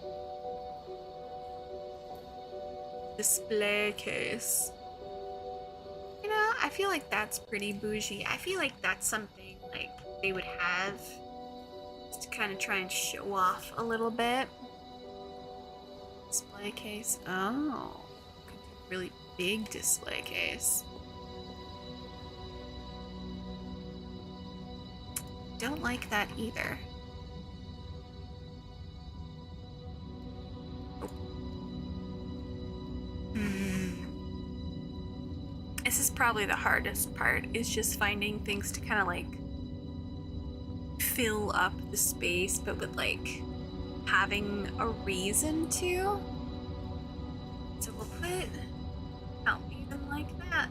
Display case. You know, I feel like that's pretty bougie. I feel like that's something like they would have just to kind of try and show off a little bit. Display case. Oh, could do a really big display case. Don't like that either. This is probably the hardest part, is just finding things to kind of like fill up the space, but with like having a reason to. So we'll put out even like that.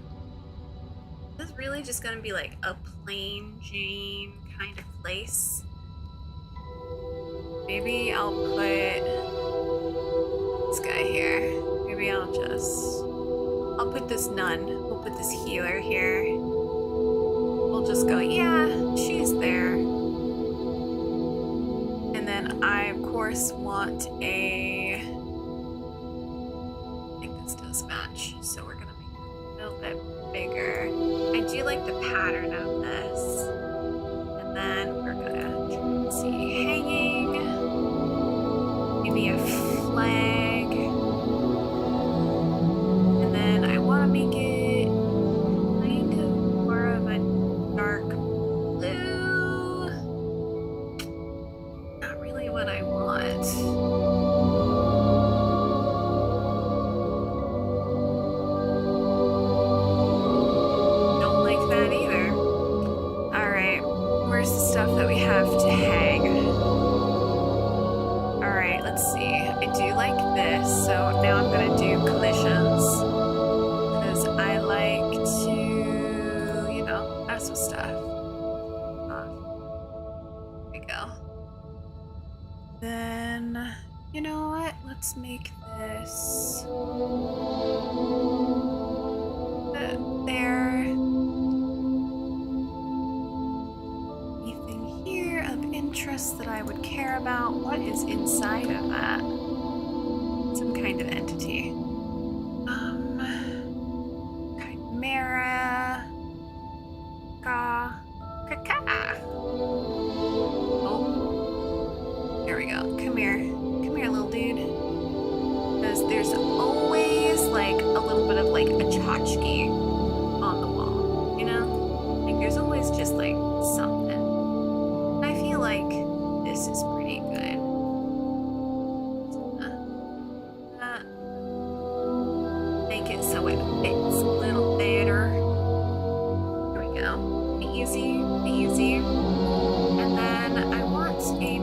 This is really just gonna be like a plain Jane kind of place. Maybe I'll put this guy here. Maybe I'll put this nun. We'll put this healer here. we'll just go, yeah, she's there. And then I, of course, want a... I think this does match, so we're gonna make it a little bit bigger. I do like the pattern of this. And then we're gonna try and see hanging. Maybe a flag. And then I want to make it kind of more of a dark blue. Not really what I want. Don't like that either. Alright, where's the stuff that we have to hang? Alright, let's see. I do like this, so now I'm gonna do collisions. Because I like to, you know, mess with stuff. There we go. Then, you know what? Let's make this there. Anything here of interest that I would care about? What is inside of that? Some kind of entity. Chimera. Caca. Oh. There we go. Come here. Come here, little dude. Because there's always like a little bit of like a tchotchke on the wall, you know? Like there's always just like something. And I feel like this is pretty good. Make it so it fits a little better. Here we go. Easy, easy. And then I want a...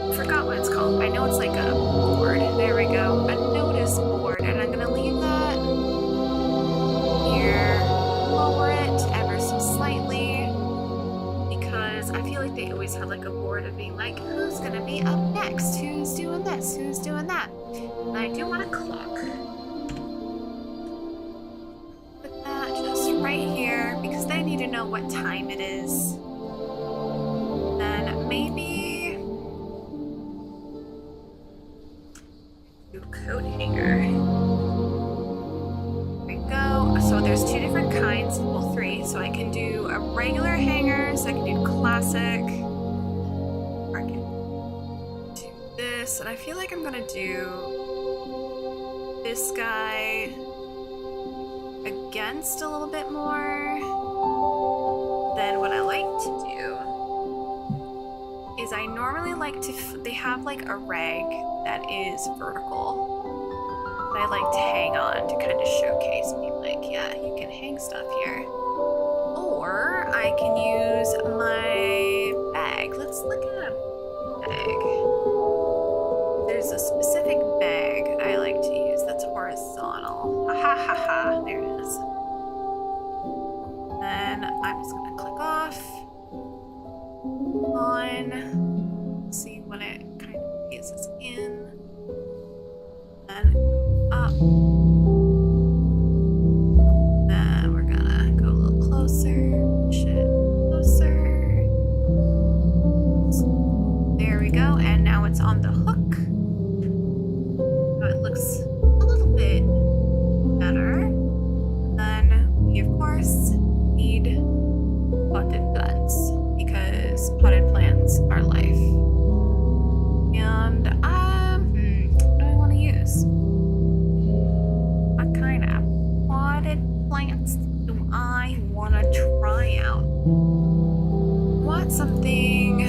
I forgot what it's called. I know it's like a board. There we go. A notice board. And I'm gonna leave that here. Lower it ever so slightly. Because I feel like they always have like a board of being like, who's gonna be up next? Who's doing this? Who's doing that? And I do want a clock. Put that just right here because they need to know what time it is. Then maybe do coat hanger. There we go. So there's two different kinds, well, three. So I can do a regular hanger, so I can do classic. Or I can do this, and I feel like I'm gonna do this guy against a little bit more. Then what I like to do is I normally like to, they have like a rag that is vertical that I like to hang on to kind of showcase me like, yeah, you can hang stuff here. Or I can use my bag. Let's look at a bag. There's a specific bag I like to use that's horizontal. Ha ha ha ha, there it is. Then I'm just gonna click off on, see when it kind of phases in, and up. Then we're gonna go a little closer, push it closer. There we go, and now it's on the hook. So it looks a little bit better. Then we of course need potted plants because potted plants are life. And what do I want to use? What kind of potted plants do I want to try out? Want something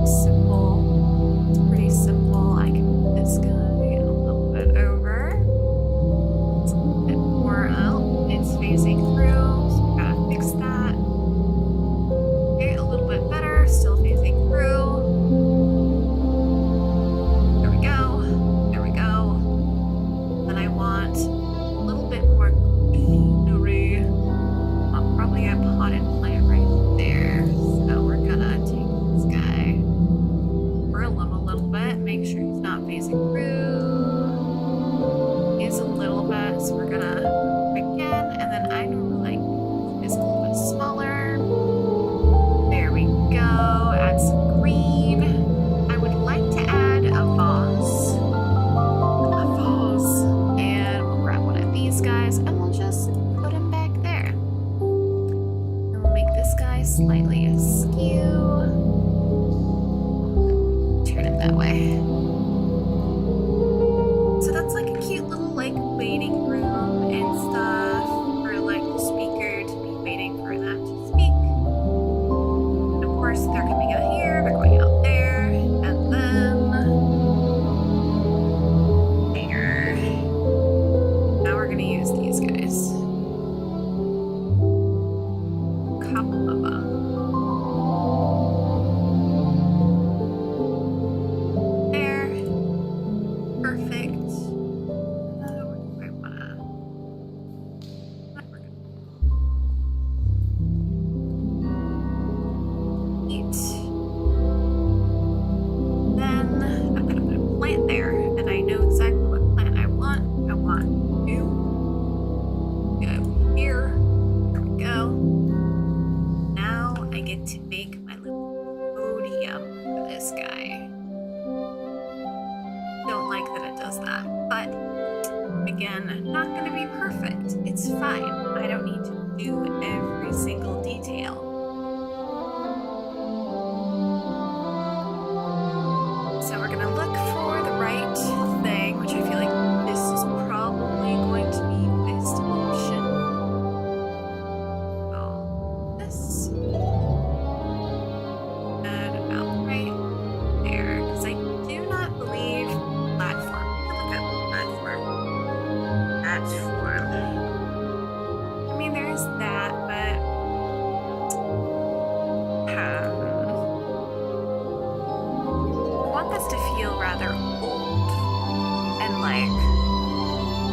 simple. It's pretty simple. I can put this guy a little bit over. It's a little bit more out. It's phasing through, so we gotta fix that. Okay, a little bit better. Still phasing through. There we go. There we go. Then I want a little bit more greenery. Probably a potted plant right there. So we're gonna take skew. Turn it that way. So that's like a cute little like waiting room and stuff for like the speaker to be waiting for that to speak. And of course they're coming out here, they're going out there, and then there. Now we're gonna use these guys. A couple of them. There. Perfect. Where do I wanna? Eat. Then I'm gonna put a plant there, and I know exactly what plant I want. I want you. Go here. There we go. Now I get to make my little podium for this guy. Don't like that it does that, but again, not gonna be perfect. It's fine. I don't need to do every single detail. So we're gonna look for the right thing, which I feel like this is probably going to be this option. So this. And about right there, because I do not believe platform. Look at platform. Platform. I mean, there is that, but I want this to feel rather old and like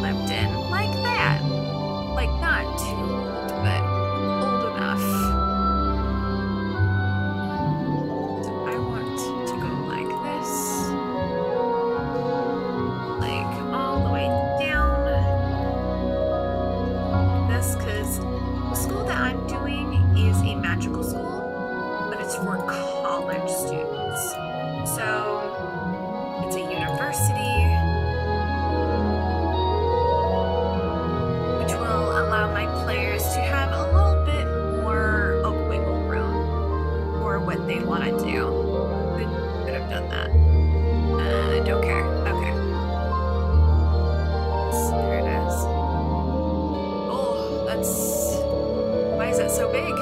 lived in, like that. Like not too old, but old enough. So I want to go like this, like all the way down. Like this, because the school that I'm doing is a magical school, but it's for college students. So it's a university, which will allow my players to have a little bit more of wiggle room for what they want to do. Could have done that. Don't care. Okay. There it is. Oh, that's... Why is that so big?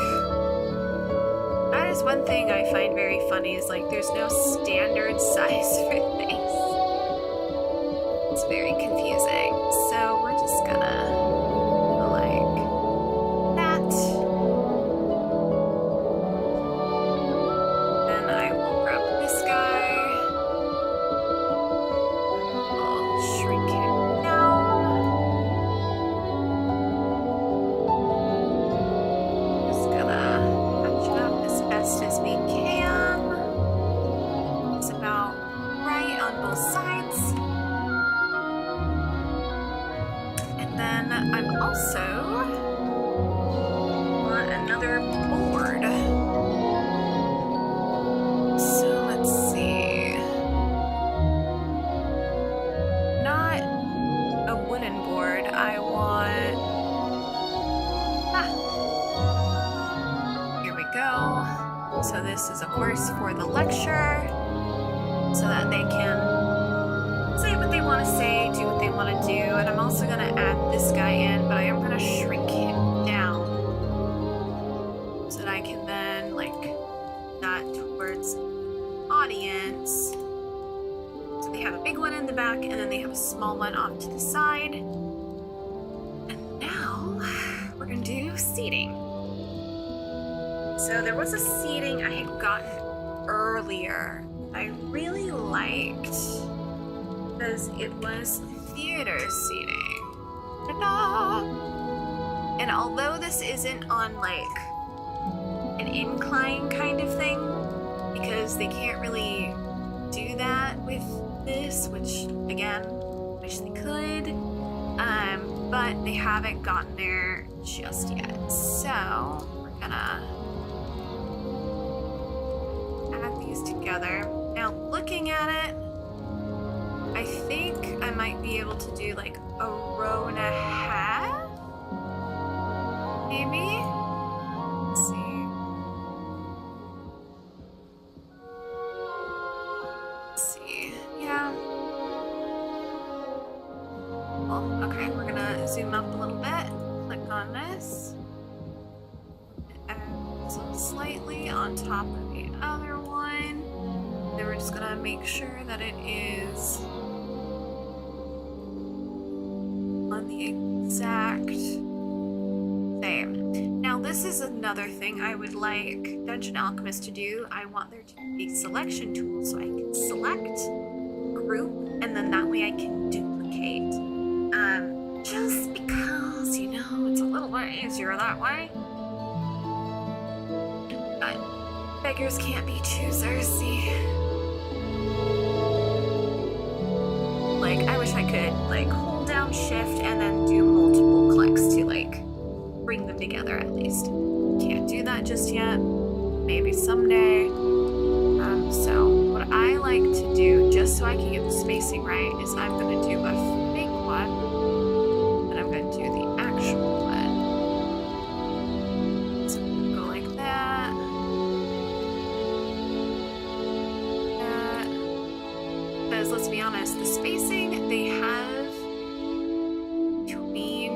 That is one thing I find very funny is like there's no standard size for things. It's very confusing. So we're just gonna go like that. Then I will grab this guy. I'll shrink him down. Just gonna patch it up as best as we can. It's about right on both sides. And then I'm also want another board. So let's see. Not a wooden board. I want. Here we go. So this is, of course, for the lecture, so that they can say what they want to say, do what they want to do. And I'm also going to add this guy in, but I am going to shrink him down so that I can then, like, that towards audience. So they have a big one in the back, and then they have a small one off to the side. And now we're going to do seating. So there was a seating I had gotten earlier I really liked because it was theater seating. Ta-da! And although this isn't on like an incline kind of thing, because they can't really do that with this, which again, wish they could, but they haven't gotten there just yet. So we're gonna add these together. Now looking at it, I think I might be able to do like a row and a half, maybe? Let's see. zoom up a little bit. Click on this. So slightly on top of the other one. Then we're just gonna make sure that it is on the exact same. Now this is another thing I would like Dungeon Alchemist to do. I want there to be a selection tool so I can select group and then that way I can duplicate. Just because, you know, it's a little bit easier that way. But beggars can't be choosers, see. Like, I wish I could, like, hold down shift and then do multiple clicks to, like, bring them together at least. Can't do that just yet. Maybe someday. So what I like to do, just so I can get the spacing right, is I'm going to do a fake one, and I'm going to do the actual one. So I'm going to go like that. Because let's be honest, the spacing they have between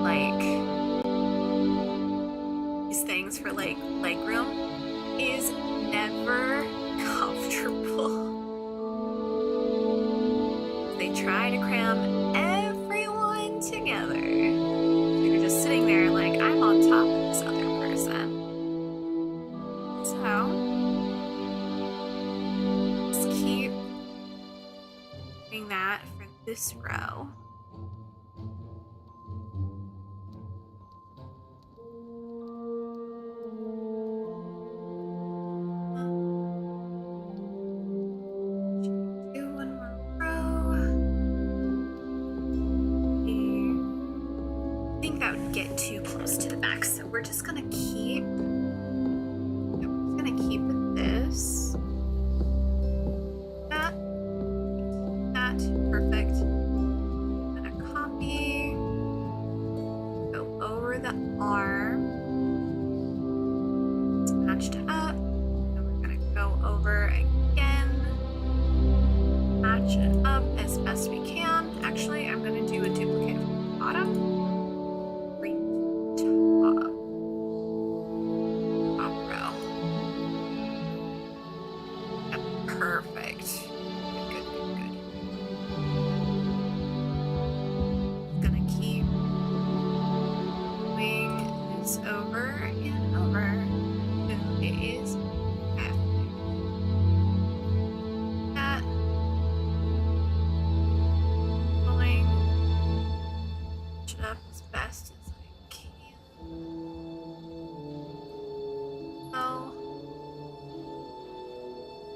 like these things for like legroom is never comfortable. They try to cram everyone together. You're just sitting there like, I'm on top of this other person. So, just keep doing that for this row. We're just gonna keep this. That perfect. I'm gonna copy, go over the arm. It's matched up. And we're gonna go over again. Match it up as best we can. Actually, I'm gonna do a duplicate from the bottom.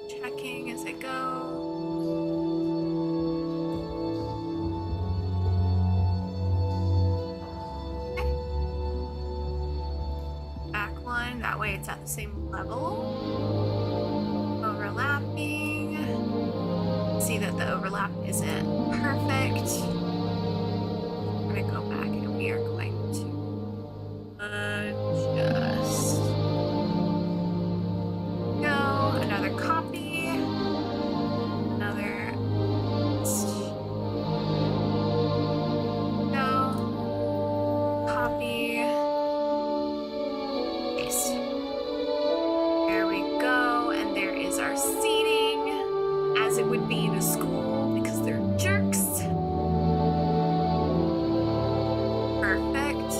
Checking as I go. Okay. Back one, that way it's at the same level. Overlapping. See that the overlap isn't perfect. I'm gonna go back and we are going to adjust. Go, another copy. It would be in a school because they're jerks. Perfect.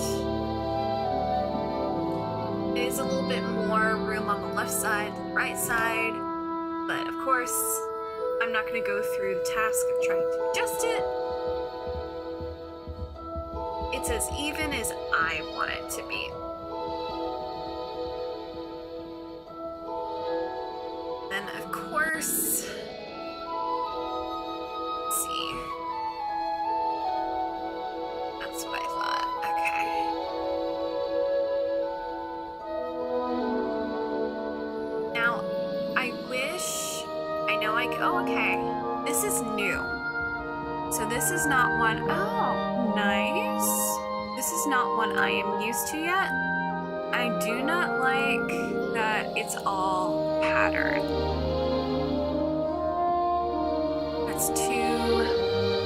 It is a little bit more room on the left side than the right side, but of course, I'm not going to go through the task of trying to adjust it. It's as even as I want it to be. Then, of course, oh, okay. This is new. So this is not one, oh, nice. This is not one I am used to yet. I do not like that it's all patterned. That's too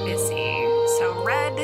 busy. So red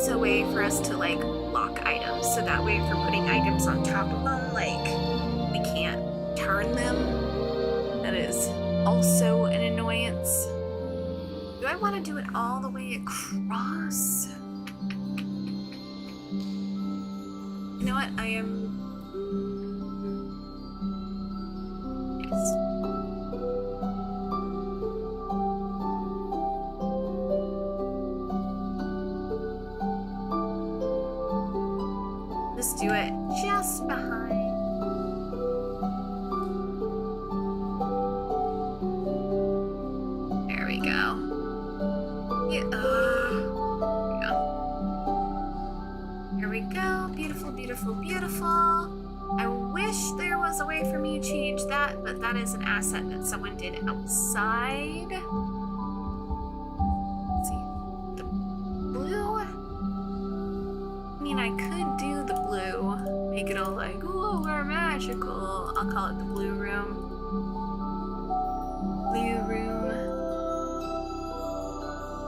also a way for us to like lock items. So that way if we're putting items on top of them, like we can't turn them. That is also an annoyance. Do I want to do it all the way across? You know what? I am... Yes. Let's do it just behind. There we go. Yeah. Here we go. Beautiful, beautiful, beautiful. I wish there was a way for me to change that, but that is an asset that someone did outside. Let's see. The blue? I mean, I could do the blue. Make it all like, ooh, we're magical. I'll call it the blue room. Blue room.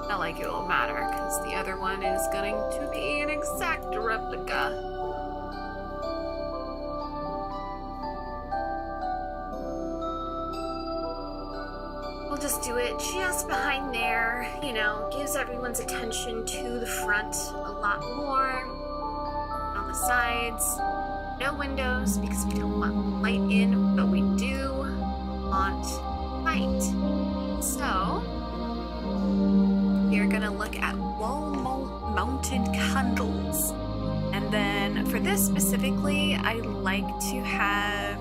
Not like it will matter, because the other one is going to be an exact replica. We'll just do it just behind there, you know, gives everyone's attention to the front a lot more. On the sides, no windows because we don't want light in, but we do want light. So, we're gonna look at wall-mounted candles. And then for this specifically, I like to have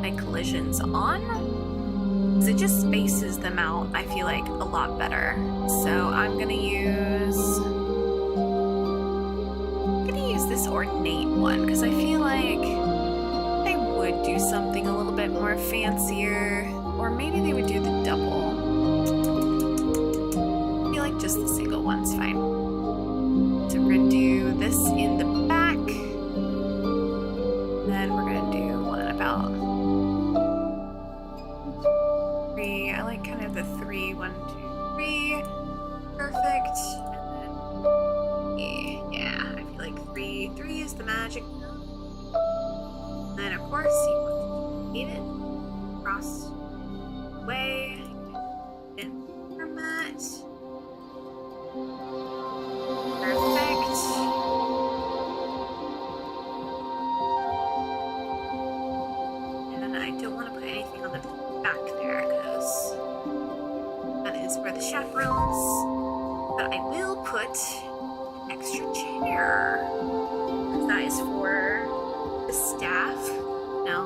my collisions on. Because it just spaces them out, I feel like, a lot better. So I'm gonna use this ornate one, because I feel like they would do something a little bit more fancier, or maybe they would do the double. I feel like just the single one's fine. So we're gonna do this in the back, then we're gonna do one about 3. I like kind of the 3, 1, 2, 3. Perfect. And then yeah, I feel like 3 is the magic number. And then of course you want to need it across the way and format. Perfect. And I don't want to put anything on the back there because that is for the chaperones. But I will put an extra chair. Because that is for the staff. No.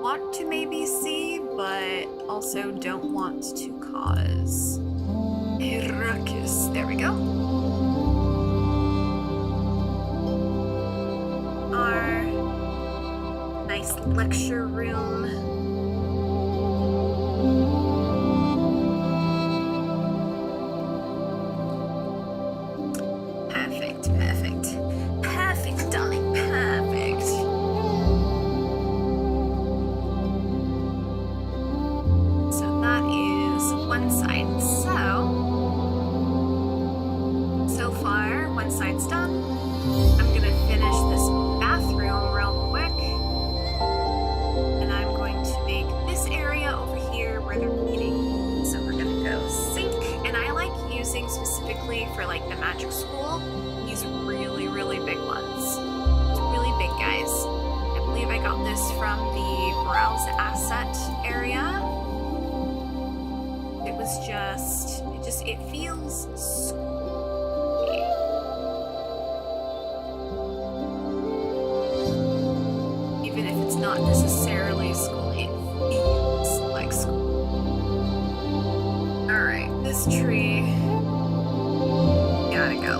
Want to maybe see, but also don't want to cause a ruckus. There we go. Our nice lecture room. Perfect, perfect. Perfect, darling, perfect. So that is one side. So far, one side's done. I'm gonna finish this bathroom real quick. And I'm going to make this area over here where they're meeting. So we're gonna go sink. And I like using specifically for like the magic school, these really, really big ones. It's really big, guys. I believe I got this from the browse asset area. It was just, it feels school-y. Even if it's not necessarily school-y, it feels like school. Alright, this tree, gotta go.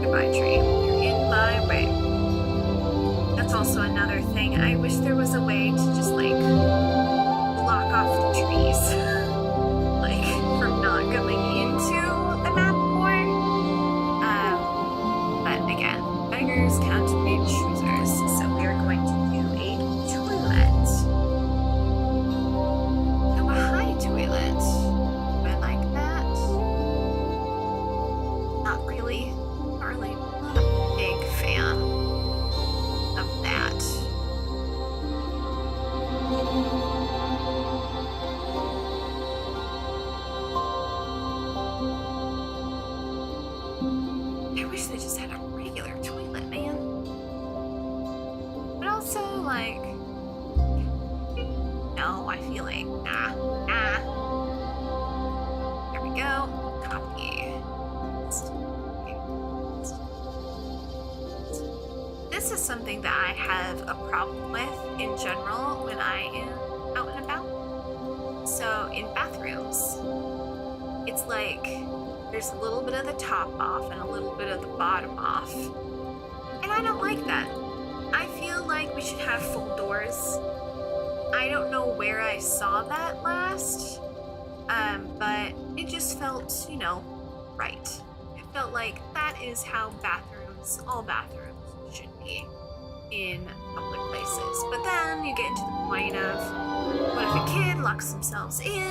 Goodbye, tree. You're in my way. That's also another thing. I wish there was a way to just like block off the trees. Like from not going into the map more. But again, beggars can't be choosers. So we are going to do a toilet. No, a high toilet. Do I like that? Not really. like... No, I feel like... Nah. There we go. Copy. This is something that I have a problem with in general when I am out and about. So in bathrooms, it's like there's a little bit of the top off and a little bit of the bottom off. And I don't like that. I feel like we should have full doors. I don't know where I saw that last, but it just felt, you know, right. It felt like that is how bathrooms, all bathrooms, should be in public places. But then you get into the point of, what if a kid locks themselves in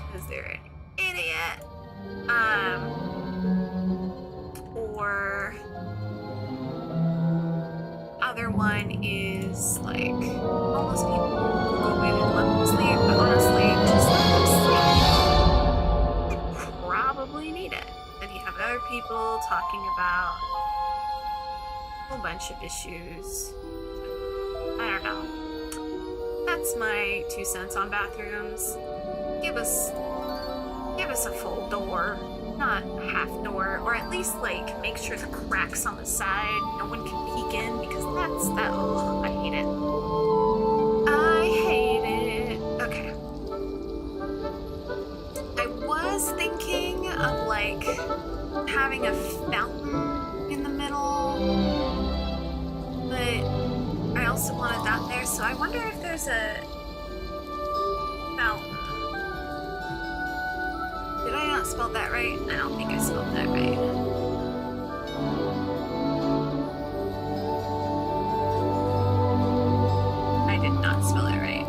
because they're an idiot? Or other one is like homeless people who go in and let them sleep, but honestly, just let them sleep. They probably need it. Then you have other people talking about a whole bunch of issues. I don't know. That's my 2 cents on bathrooms. Give us a full door, not a half door, or at least like make sure the cracks on the side, no one can peek in, because oh, I hate it. I hate it. Okay. I was thinking of like having a fountain in the middle, but I also wanted that there, so I wonder if there's a fountain. Did I not spell that right? I don't think I spelled that right. I did not spell it right.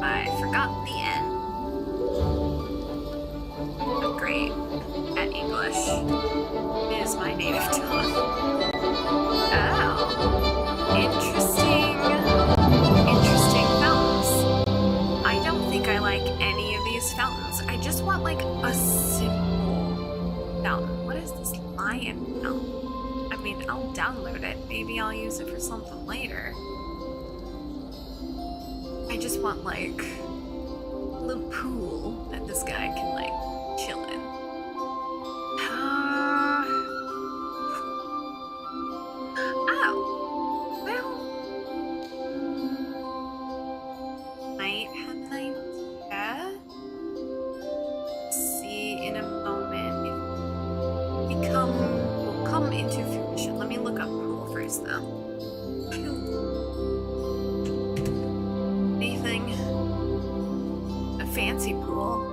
I forgot the N. I'm great at English. It is my native tongue. Oh. Interesting fountains. I don't think I like any of these fountains. I just want like a simple fountain. What is this lion fountain? I mean, I'll download it. Maybe I'll use it for something later. I just want like a little pool that this guy can like chill in. Oh, well, might have an idea. See in a moment if will come into fruition. Let me look up pool first though. Anything? A fancy pool.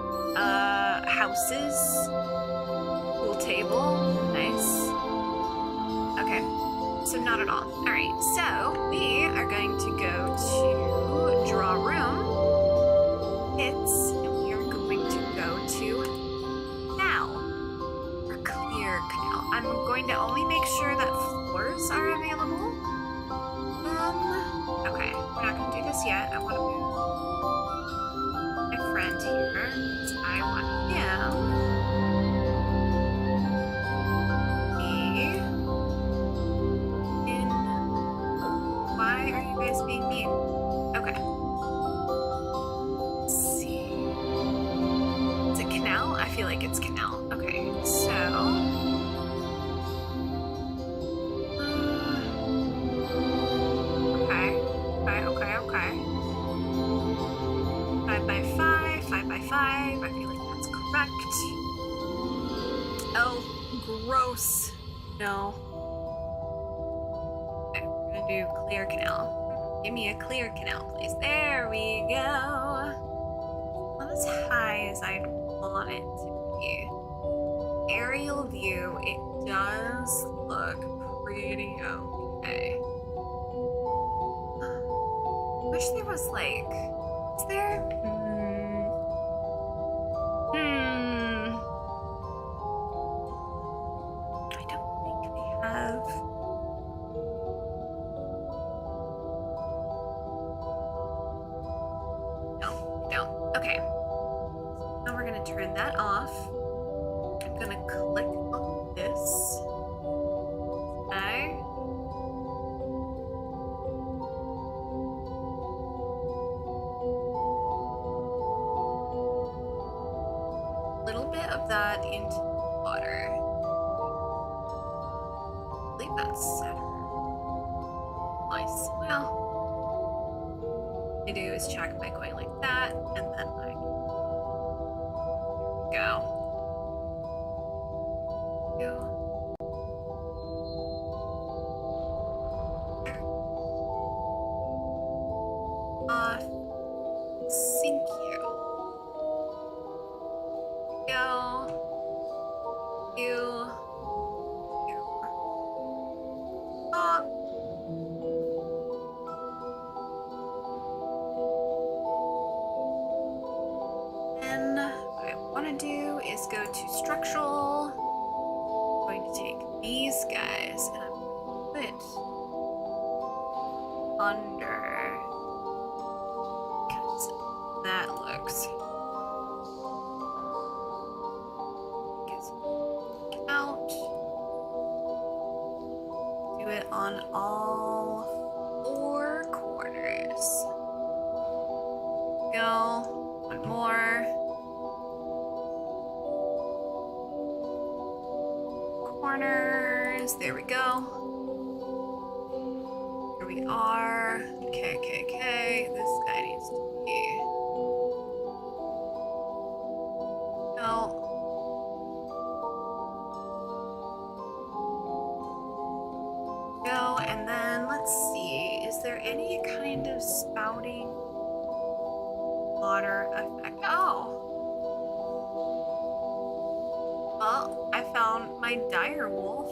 Houses. Pool table. Nice. Okay. So not at all. Alright, so we are going to go to draw room. Hits, and we are going to go to canal. Or clear canal. I'm going to only make sure that floors are available. Okay, we're not going to do this yet. I want to move my friend here. Because I want him Why are you guys being mean? Okay. Let's see. Is it canal? I feel like it's canal. Okay, so... Okay. 5 by 5, 5 by 5. I feel like that's correct. Oh, gross. No. Do clear canal. Give me a clear canal, please. There we go. Not as high as I'd want it to be. Aerial view, it does look pretty okay. Wish there was like, is there? I don't think they have. Okay, now we're going to turn that off. I'm going to click on this. Okay. that into the water. I believe that's Saturn. Nice. Well, what I do is check by going like that, and then I go. Thank you. Go. You. Stop. Then what I want to do is go to structural. I'm going to take these guys and I'm going to put under, because that looks out. Do it on all 4 corners. Go. One more. Corners. There we go. Here we are. Okay. This guy needs to be. No. Go, and then let's see. Is there any kind of spouting water effect? Oh. Well, I found my dire wolf.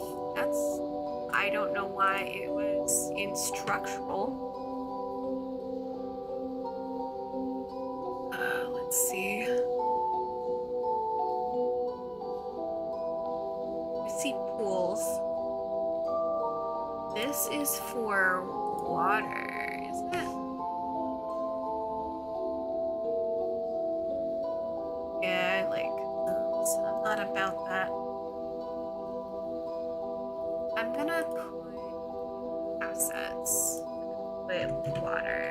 I don't know why it was in structural. Let's see. I see pools. This is for water, isn't it? Yeah, I like those. I'm not about that. I'm gonna put assets with water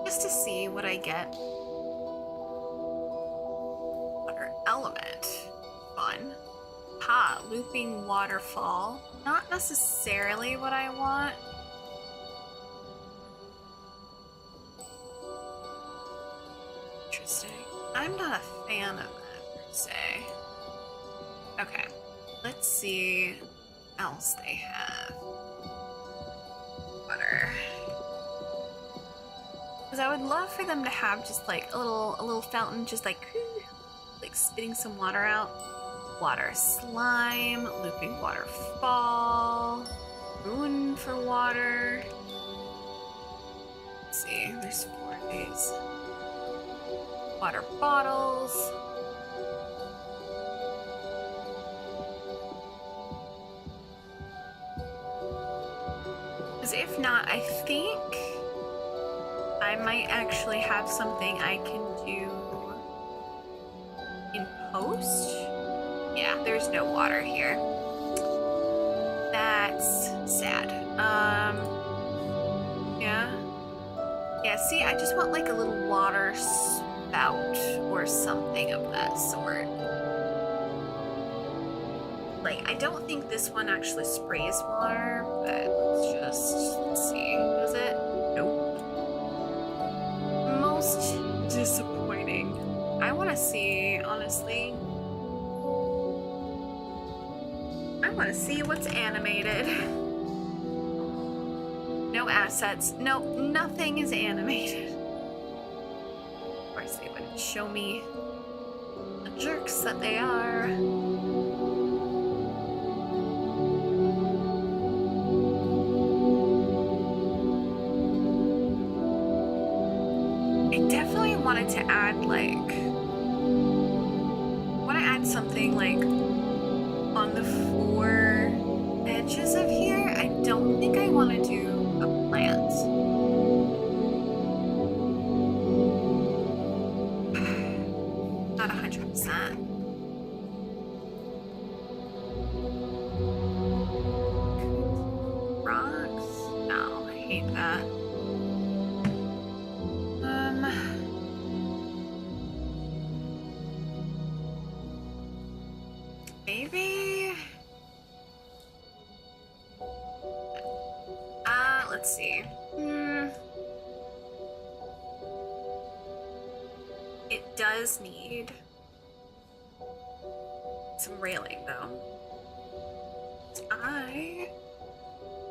just to see what I get. Water element. Fun. Ha, looping waterfall. Not necessarily what I want. Interesting. I'm not a fan of that per se. Okay, let's see what else they have. Water. Because I would love for them to have just like a little fountain, just like spitting some water out. Water slime, looping waterfall, ruin for water. Let's see, there's 4 of these. Water bottles. Because if not, I think I might actually have something I can do in post. Yeah, there's no water here. That's sad. Yeah, see, I just want like a little water spout or something of that sort. Like, I don't think this one actually sprays water, but let's see. Does it? Nope. Most disappointing. I want to see, honestly. I want to see what's animated. No assets. Nope, nothing is animated. Of course, they wouldn't show me the jerks that they are. I definitely wanted to add, like, I want to add something like on the 4 edges of here. I don't think I want to do a plant. Not 100%. Rocks? No, I hate that. let's see. It does need some railing, though. I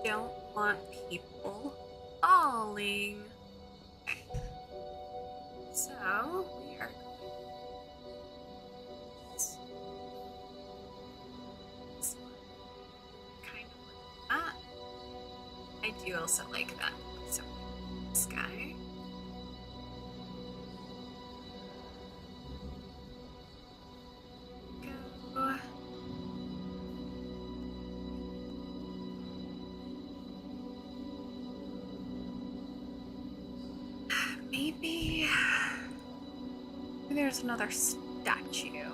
don't want people falling. So, we are kind of like that. I do also like that. So, this guy. Go. Maybe there's another statue.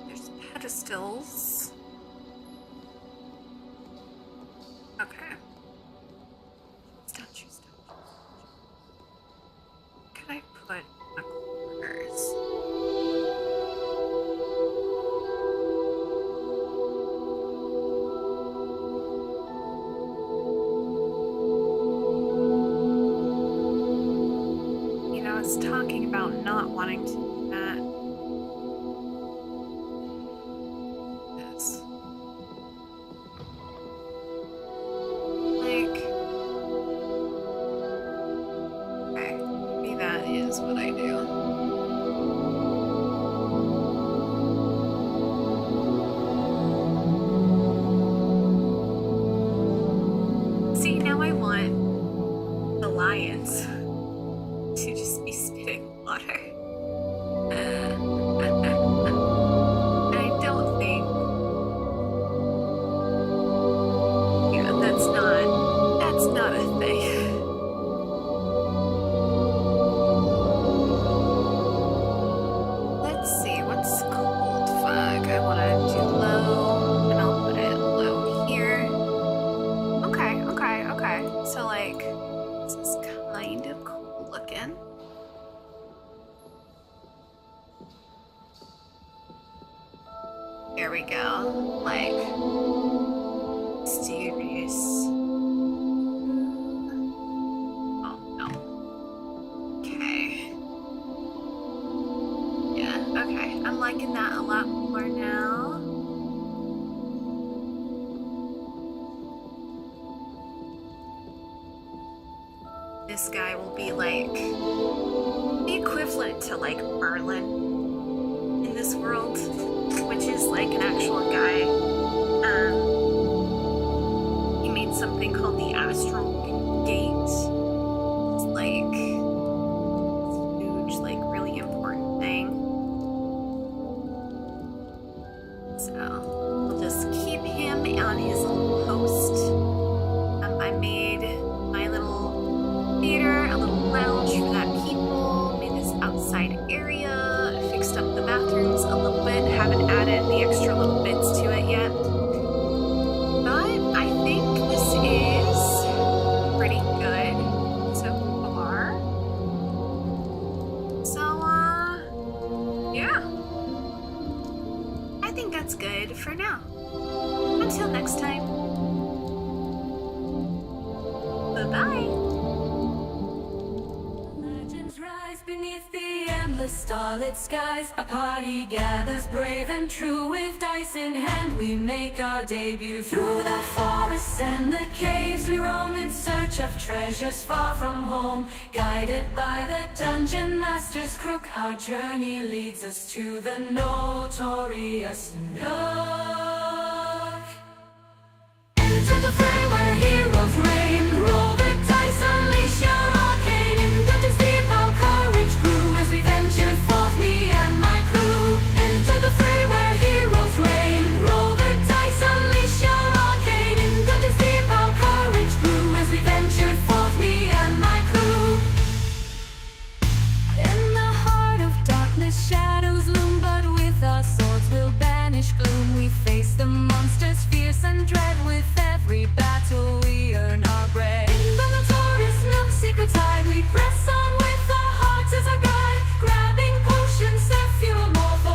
There's pedestals. Okay. Statue. Can I put in the corners? Talking about not wanting to do that. This. Like, okay, maybe that is what I do. See, now I want the lions to just be spitting water. I don't think... Yeah, that's not a thing. Let's see, what's cold fog? I want to do low, and I'll put it low here. Okay. So, like, this is kind of cool looking. There we go. Like, mysterious. Oh, no. Okay. Yeah, okay. I'm liking that a lot more now. This guy will be like the equivalent to like Merlin in this world, which is like an actual guy. He made something called the Astral Gate. It's like this huge, like really important thing. So we'll just keep him on his little post. I made my little theater, a little lounge for that people, made this outside area, fixed up the bathrooms a little bit, haven't added the extra little bits to it yet. But I think this is pretty good so far. So, yeah. I think that's good for now. Until next time. Bye-bye. Legends rise beneath the endless starlit skies. A party gathers brave and true. With dice in hand we make our debut. Through the forests and the caves we roam in search of treasures far from home. Guided by the Dungeon Master's crook, our journey leads us to the notorious Nook. Enter the fray where heroes reign. Roll the dice, unleash your arcane. In Dungeons deep our courage grew as we ventured forth, me and my crew. Enter the fray where heroes reign. Roll the dice, unleash your arcane. In Dungeons deep our courage grew as we ventured forth, me and my crew. In the heart of darkness shadows loom, but with our swords we'll banish gloom. We face the monsters fierce and dread with every battle.